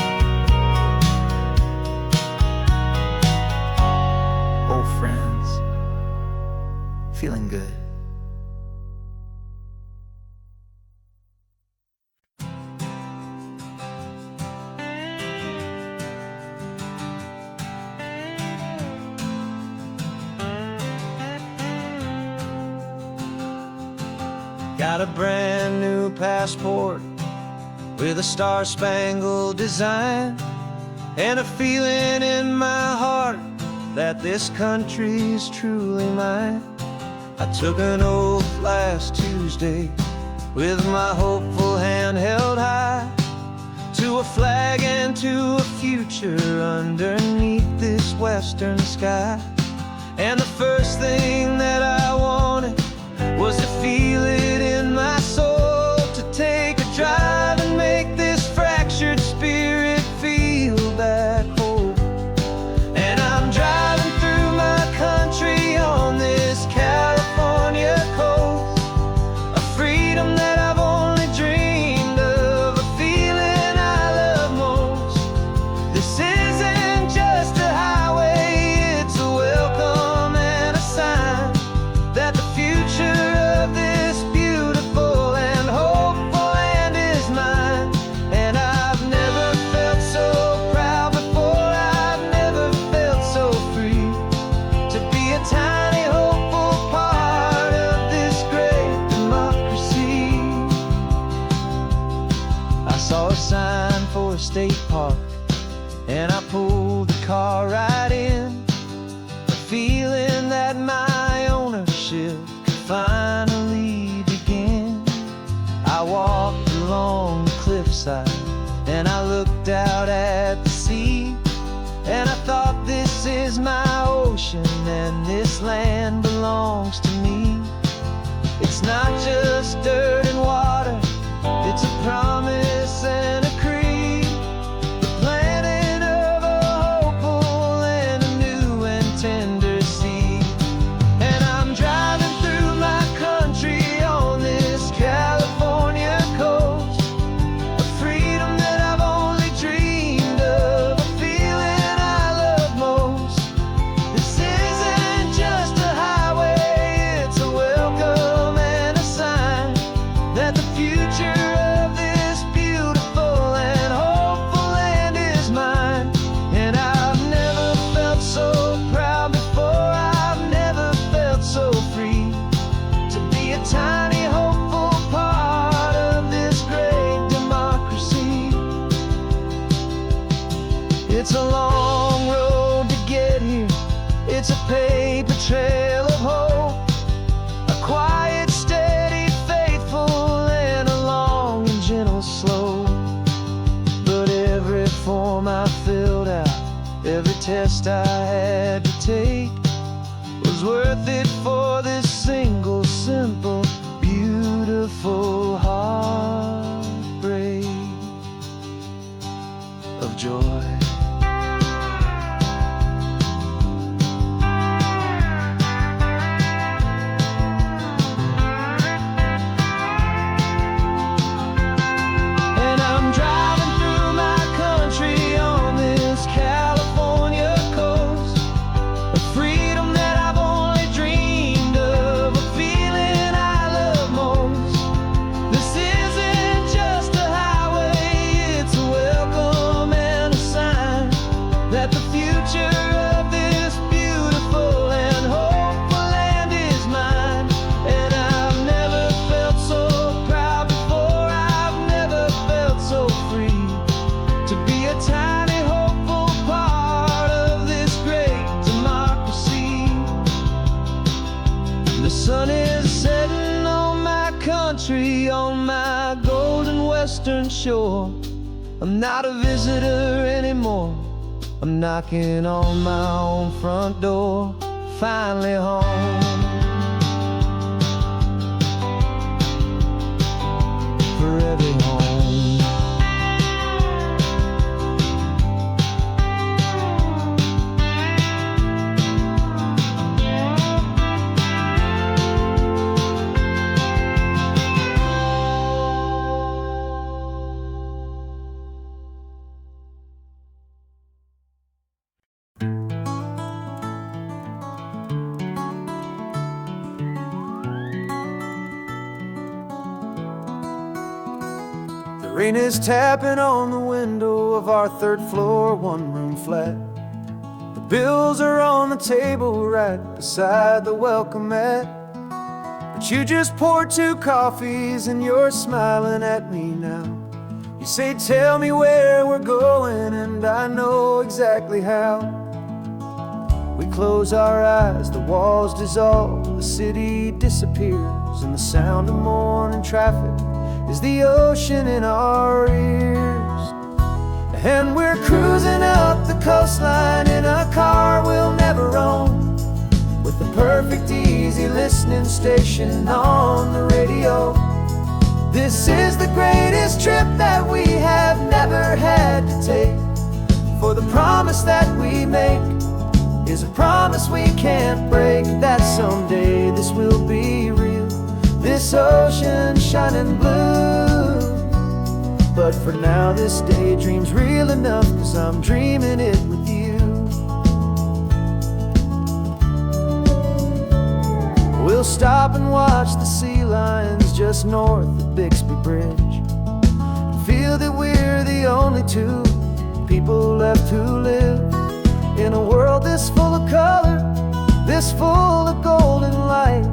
old friends, feeling good. Got a brand new passport with a star-spangled design, and a feeling in my heart that this country's truly mine. I took an oath last Tuesday with my hopeful hand held high, to a flag and to a future underneath this western sky. And the first thing that I wanted was to feel it in my soul, to take a drive and make this fractured spirit feel back home. And I'm driving through my country on this California coast, a freedom that I've only dreamed of, a feeling I love most. This isn't just a highway, it's a welcome and a sign that the future of this beautiful and hopeful land is mine. And I've never felt so proud before, I've never felt so free, to be a tiny hopeful part of this great democracy. I saw a sign for a state park, and I pulled the car right in. feeling that my ownership could finally begin. I walked along the cliffside and I looked out at the sea, and I thought, this is my ocean and this land belongs to me. It's not just dirt and water, it's a promise and a creed, the planting of a hopeful and a new and tender seed. And I'm driving through my country on this California coast, a freedom that I've only dreamed of, a feeling I love most. This isn't just a highway, it's a welcome and a sign that the future of this beautiful and hopeful land is mine. And I've never felt so proud before, I've never felt so free to be a tiny hopeful part of this great democracy. It's a long road to get here, it's a paper trail of hope, a quiet, steady, faithful, and a long and gentle slope. But every form I filled out, every test I had to take, was worth it for this single, simple, beautiful heartbreak of joy. And I'm driving through my country on this California coast, a freedom that I've only dreamed of, a feeling I love most. This isn't just a highway, it's a welcome and a sign that the future of this beautiful and hopeful land is mine. And I've never felt so proud before, I've never felt so free to be a tiny hopeful part of this great democracy. The sun is setting on my country, on my golden western shore. I'm not a visitor anymore, I'm knocking on my own front door, finally home. Forever home. The rain is tapping on the window of our third floor, one-room flat. The bills are on the table right beside the welcome mat. But you just poured 2 coffees and you're smiling at me now. You say, tell me where we're going, and I know exactly how. We close our eyes, the walls dissolve, the city disappears, and the sound of morning traffic is the ocean in our ears. And we're cruising up the coastline in a car we'll never own, with the perfect easy listening station on the radio. This is the greatest trip that we have never had to take, for the promise that we make is a promise we can't break, that someday this will be real, this ocean shining blue. But for now this daydream's real enough, 'cause I'm dreaming it with you. We'll stop and watch the sea lions just north of Bixby Bridge, and feel that we're the only 2 people left who live in a world this full of color, this full of golden light.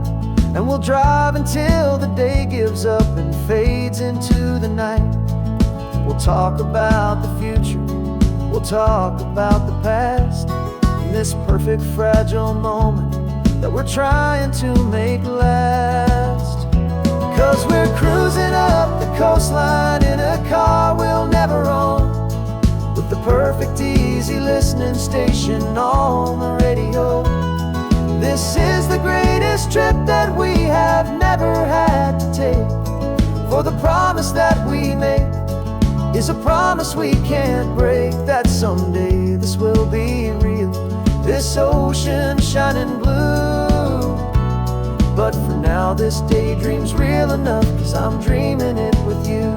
And we'll drive until the day gives up and fades into the night. We'll talk about the future, we'll talk about the past, this perfect fragile moment that we're trying to make last. 'Cause we're cruising up the coastline in a car we'll never own, with the perfect easy listening station on the radio. This is the greatest trip that we have never had to take, for the promise that we make is a promise we can't break, that someday this will be real, this ocean shining blue. But for now this daydream's real enough, 'cause I'm dreaming it with you.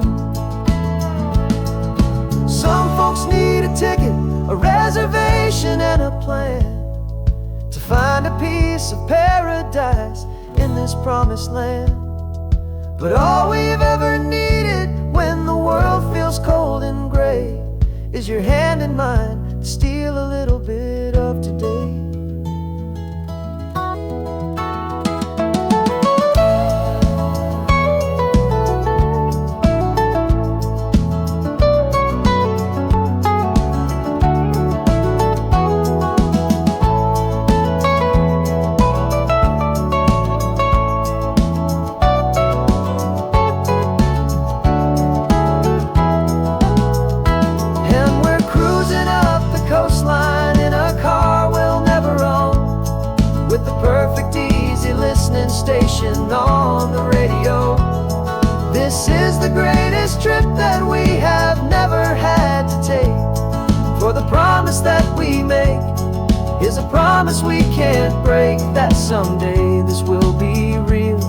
Some folks need a ticket, a reservation and a plan to find a piece of paradise in this promised land. But all we've ever needed when the world feels cold and gray is your hand in mine to steal a little bit of today. Station on the radio. This is the greatest trip that we have never had to take, for the promise that we make is a promise we can't break, that someday this will be real,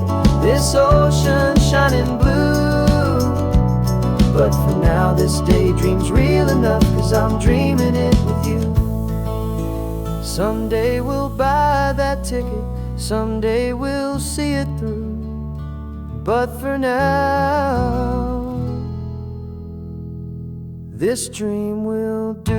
this ocean shining blue. But for now this daydream's real enough, 'cause I'm dreaming it with you. Someday we'll buy that ticket, someday we'll see it through, but for now this dream will do.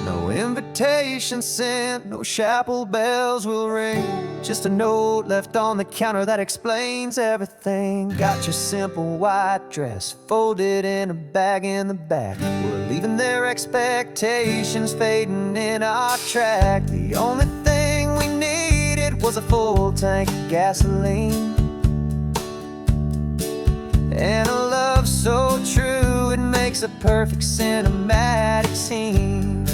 No invitation sent, no chapel bells will ring, just a note left on the counter that explains everything. Got your simple white dress folded in a bag in the back. We're leaving their expectations fading in our track. The only thing we needed was a full tank of gasoline, and a love so true it makes a perfect cinematic scene.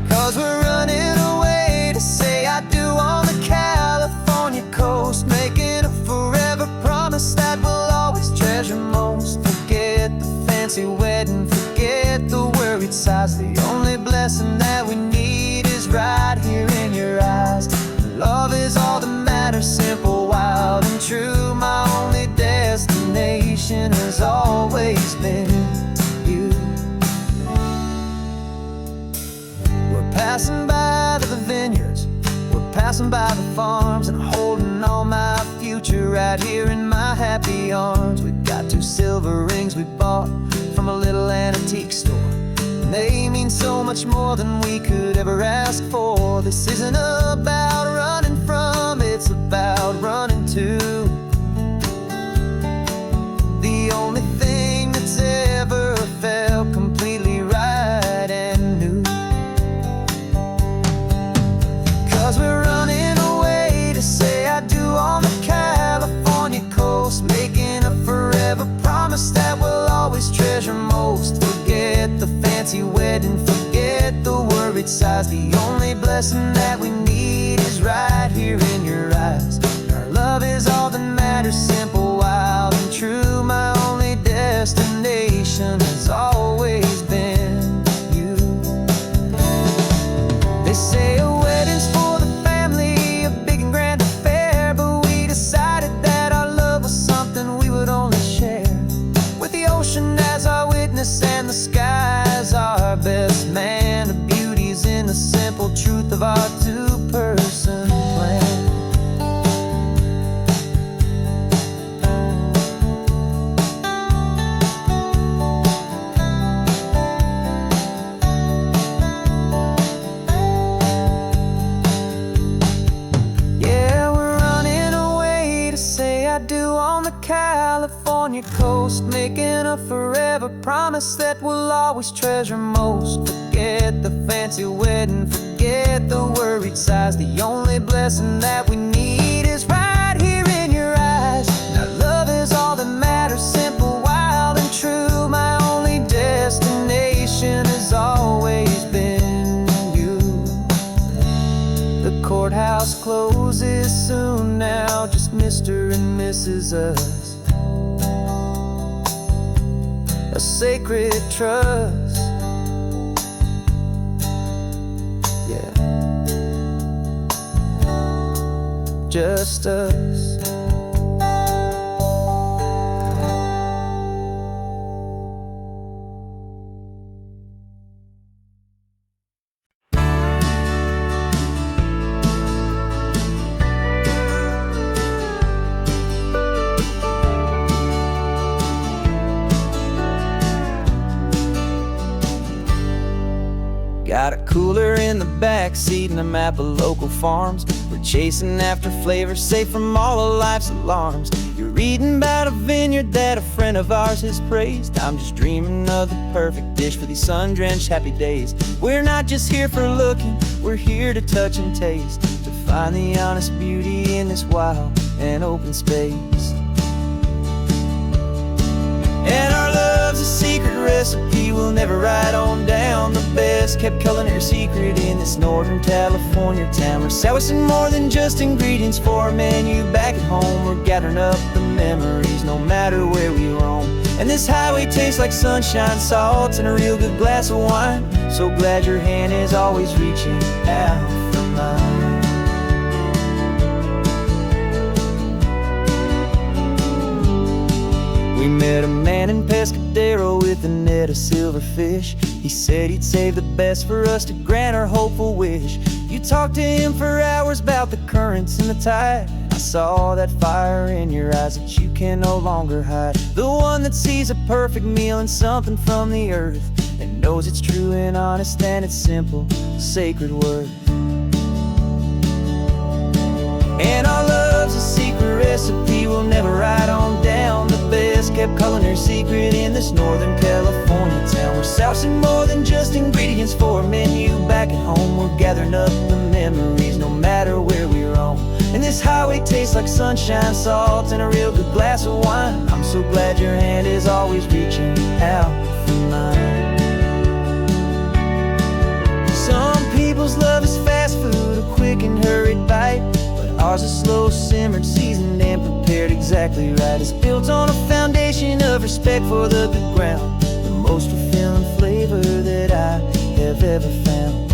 'Cause we're running away to say I do on the California coast, making a forever promise that we'll always treasure most. Forget the fancy wedding, forget the worried sighs. The only blessing that we need is right here in your eyes. Love is all that matters, simple, wild and true. My only destination has always been you. Passing by the vineyards, we're passing by the farms, and holding all my future right here in my happy arms. We've got 2 silver rings we bought from a little antique store, and they mean so much more than we could ever ask for. This isn't about running from, it's about running to. The only thing that's ever felt completely right and new. 'Cause we're running away to say I do on the California coast, making a forever promise that we'll always treasure most. Forget the fancy wedding, forget the worried sighs. The only blessing that we need is right here in your eyes. Our love is all that matters, simple, wild and true. My only destination has always been you. They say a wedding's for the family, a big and grand affair, but we decided that our love was something we would only share with the ocean as our witness and the sky as our best man. The beauty's in the simple truth of our 2-person plan. in a forever promise that we'll always treasure most. Forget the fancy wedding, forget the worried sighs. The only blessing that we need is right here in your eyes. Now love is all that matters, simple, wild and true. My only destination has always been you. The courthouse closes soon now, just Mr. and Mrs. Us. A sacred trust, yeah, just us. Got a cooler in the back seat and a map of local farms. We're chasing after flavors safe from all of life's alarms. You're reading about a vineyard that a friend of ours has praised. I'm just dreaming of the perfect dish for these sun-drenched happy days. We're not just here for looking, we're here to touch and taste, to find the honest beauty in this wild and open space. And our love's a secret recipe we'll never write on down. The best kept culinary secret in this Northern California town. We're sourcing more than just ingredients for a menu back at home. We're gathering up the memories no matter where we roam. And this highway tastes like sunshine, salt, and a real good glass of wine. So glad your hand is always reaching out for mine. We met a man in Pescadero with a net of silverfish. He said he'd save the best for us to grant our hopeful wish. You talked to him for hours about the currents and the tide. I saw that fire in your eyes that you can no longer hide. The one that sees a perfect meal in something from the earth, and knows it's true and honest and it's simple, sacred worth. And our love's a secret recipe we'll never write on down. The best kept culinary secret in this Northern California town. We're sourcing more than just ingredients for a menu back at home. We're gathering up the memories no matter where we roam. And this highway tastes like sunshine, salt, and a real good glass of wine. I'm so glad your hand is always reaching out for mine. Some people's love is fast food, a quick and hurried bite. Ours is slow, simmered, seasoned, and prepared exactly right. It's built on a foundation of respect for the good ground, the most fulfilling flavor that I have ever found.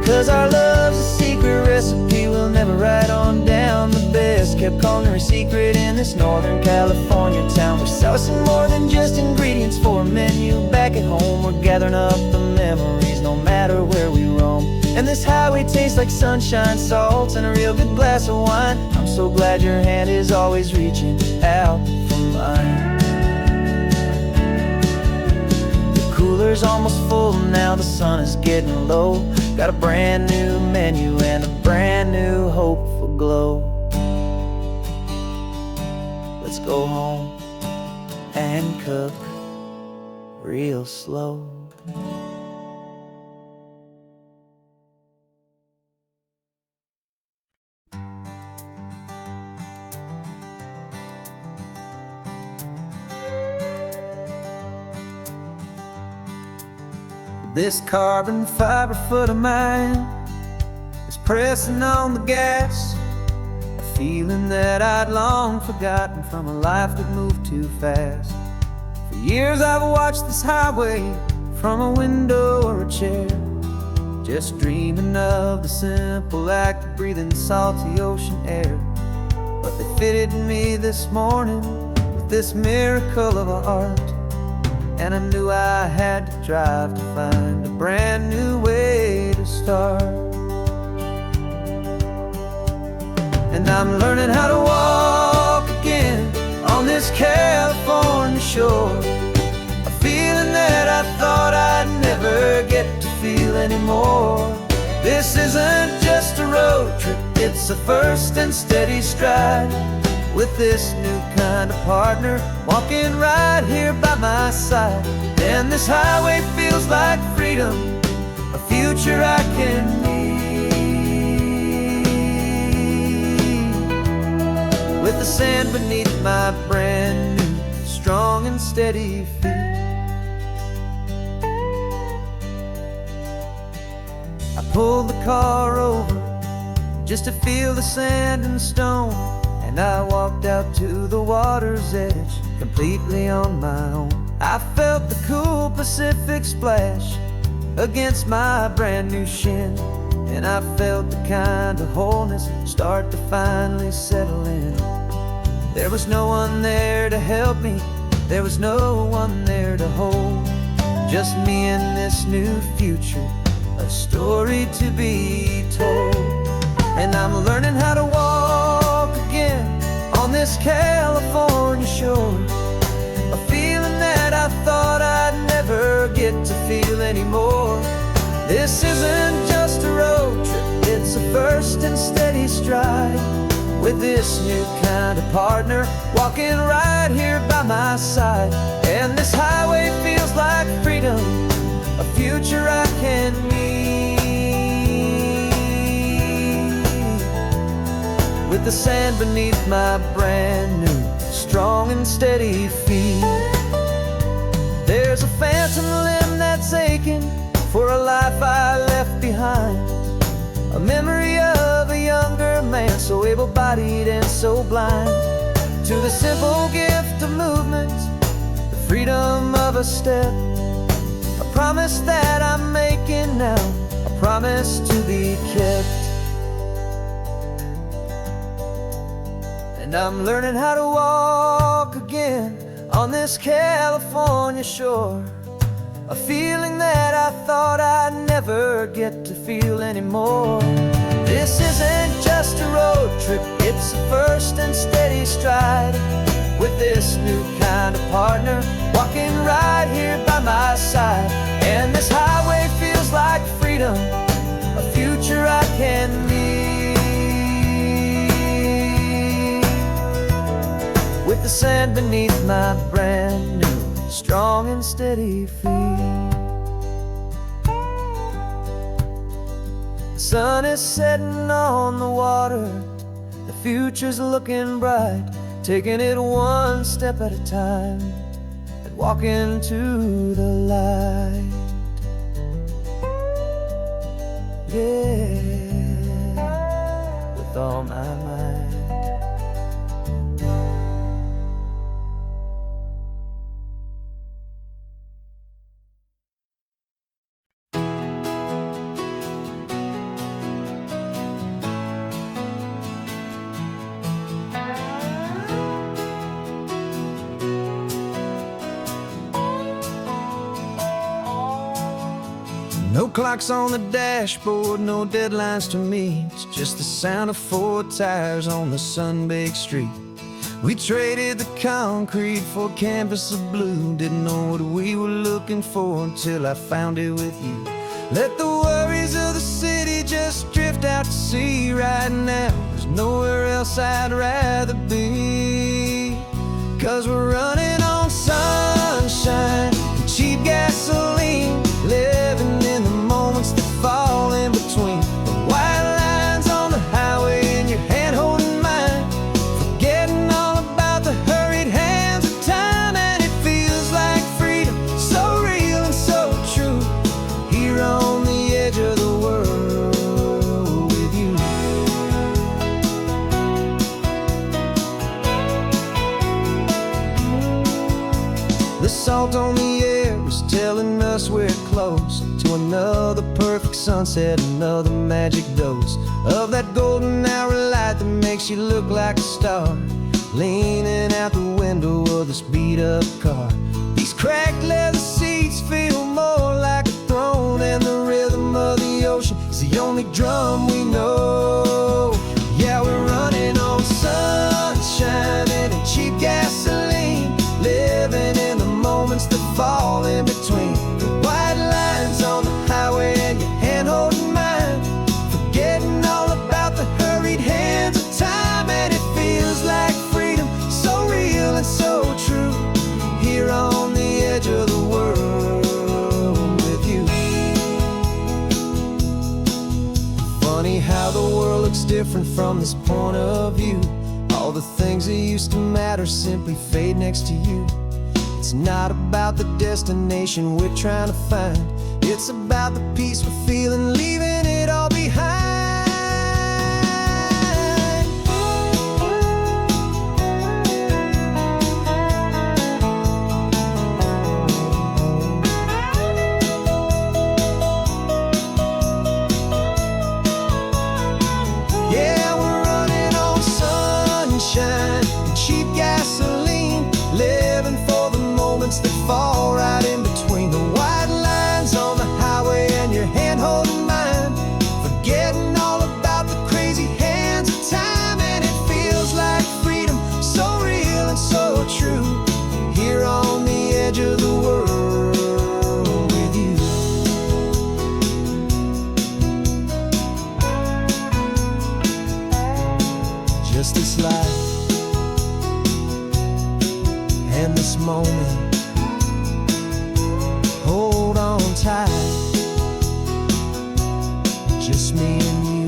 'Cause our love's a secret recipe we'll never write on down. The best kept culinary secret in this Northern California town. We're sourcing more than just ingredients for a menu back at home. We're gathering up the memories no matter where we roam. And this highway tastes like sunshine, salt, and a real good glass of wine. I'm so glad your hand is always reaching out for mine. The cooler's almost full now, the sun is getting low. Got a brand new menu and a brand new hopeful glow. Let's go home and cook real slow. This carbon fiber foot of mine is pressing on the gas, a feeling that I'd long forgotten from a life that moved too fast. For years I've watched this highway from a window or a chair, just dreaming of the simple act of breathing salty ocean air. But they fitted me this morning with this miracle of art, and I knew I had to drive to find a brand new way to start. And I'm learning how to walk again on this California shore. A feeling that I thought I'd never get to feel anymore. This isn't just a road trip, it's a first and steady stride. With this new kind of partner walking right here by my side. And this highway feels like freedom, a future I can need. With the sand beneath my brand new, strong and steady feet. I pulled the car over just to feel the sand and stone, and I walked out to the water's edge, completely on my own. I felt the cool Pacific splash against my brand new shin, and I felt the kind of wholeness start to finally settle in. There was no one there to help me, there was no one there to hold. Just me and this new future, a story to be told. And I'm learning how to walk again on this California shore. A feeling that I thought I'd never get to feel anymore. This isn't just a road trip, it's a first and steady stride. With this new kind of partner walking right here by my side. And this highway feels like freedom, a future I can need. With the sand beneath my brand new, strong and steady feet. There's a phantom limb that's aching for a life I left behind. A memory of a younger man, so able-bodied and so blind. To the simple gift of movement, the freedom of a step. A promise that I'm making now, a promise to be kept. And I'm learning how to walk again on this California shore. A feeling that I thought I'd never get to feel anymore. This isn't just a road trip, it's a first and steady stride. With this new kind of partner walking right here by my side. And this highway feels like freedom, a future I can need. With the sand beneath my brand new, strong and steady feet. The sun is setting on the water, the future's looking bright. Taking it one step at a time and walking to the light. Yeah, with all my might. No clocks on the dashboard, no deadlines to meet. It's just the sound of 4 tires on the sun-baked street. We traded the concrete for a canvas of blue. Didn't know what we were looking for until I found it with you. Let the worries of the city just drift out to sea right now. There's nowhere else I'd rather be. 'Cause we're running on sunshine and cheap gasoline, living in the moments that fall in between. The white lines on the highway and your hand holding mine, forgetting all about the hurried hands of time. And it feels like freedom, so real and so true, here on the edge of the world with you. The salt on the air is telling us we're close to another perfect sunset, another magic dose of that golden hour light that makes you look like a star, leaning out the window of this beat-up car. These cracked leather seats feel more like a throne, and the rhythm of the ocean is the only drum we know. Yeah, we're running on sunshine and cheap gasoline, different from this point of view. All the things that used to matter simply fade next to you. It's not about the destination we're trying to find. It's about the peace we're feeling, leaving it all behind. Yeah, we're running on sunshine and cheap gasoline, living for the moments that fall right in between the white lines on the highway and your hand holding mine, forgetting all about the crazy hands of time. And it feels like freedom, so real and so true, here on the edge of the world with you. Just this life and this moment, hold on tight, just me and you.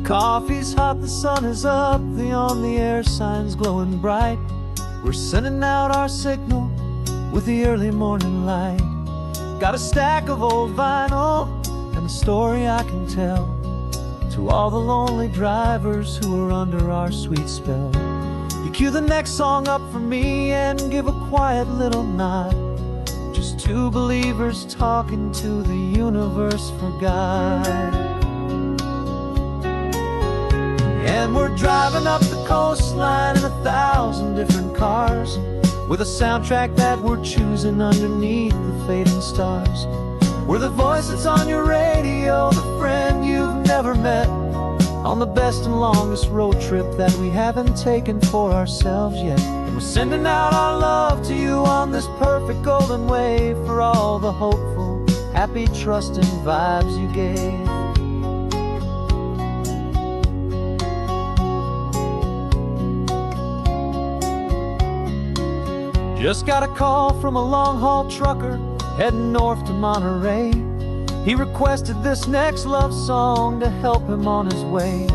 Coffee's hot, the sun is up, the on-the-air sign's glowing bright. We're sending out our signal with the early morning light. Got a stack of old vinyl and a story I can tell to all the lonely drivers who are under our sweet spell. You cue the next song up for me and give a quiet little nod. Just two believers talking to the universe for God. And we're driving up the coastline in 1,000 different cars, with a soundtrack that we're choosing underneath the fading stars. We're the voice that's on your radio, the friend you've never met, on the best and longest road trip that we haven't taken for ourselves yet. And we're sending out our love to you on this perfect golden wave, for all the hopeful, happy, trusting vibes you gave. Just got a call from a long-haul trucker heading north to Monterey. He requested this next love song to help him on his way.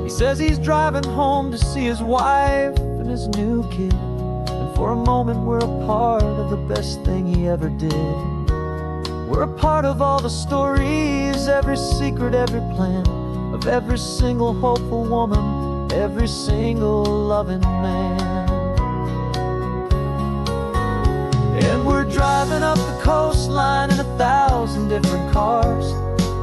He says he's driving home to see his wife and his new kid, and for a moment we're a part of the best thing he ever did. We're a part of all the stories, every secret, every plan, of every single hopeful woman, every single loving man. And we're driving up the coastline in 1,000 different cars,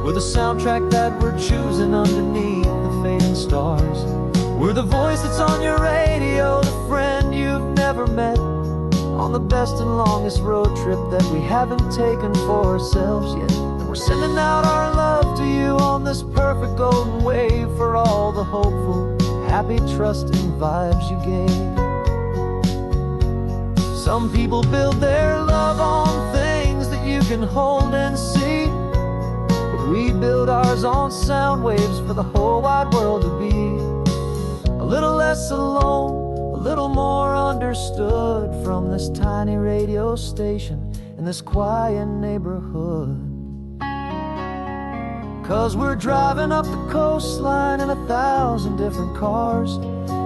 with a soundtrack that we're choosing underneath the fading stars. We're the voice that's on your radio, the friend you've never met, on the best and longest road trip that we haven't taken for ourselves yet. And we're sending out our love to you on this perfect golden wave, for all the hopeful, happy, trusting vibes you gave. Some people build their love on things that you can hold and see, but we build ours on sound waves for the whole wide world to be a little less alone, a little more understood, from this tiny radio station in this quiet neighborhood. 'Cause we're driving up the coastline in 1,000 different cars,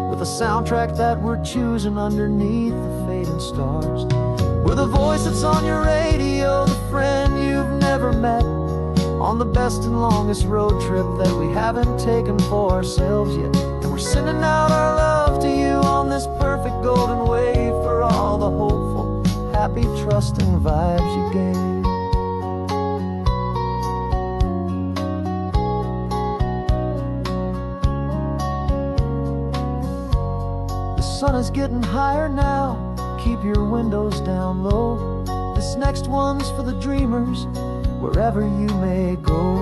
with a soundtrack that we're choosing underneath the fading stars. We're the voice that's on your radio, the friend you've never met, on the best and longest road trip that we haven't taken for ourselves yet. And we're sending out our love to you on this perfect golden wave, for all the hopeful, happy, trusting vibes you gave. The sun is getting higher now, keep your windows down low. This next one's for the dreamers, wherever you may go.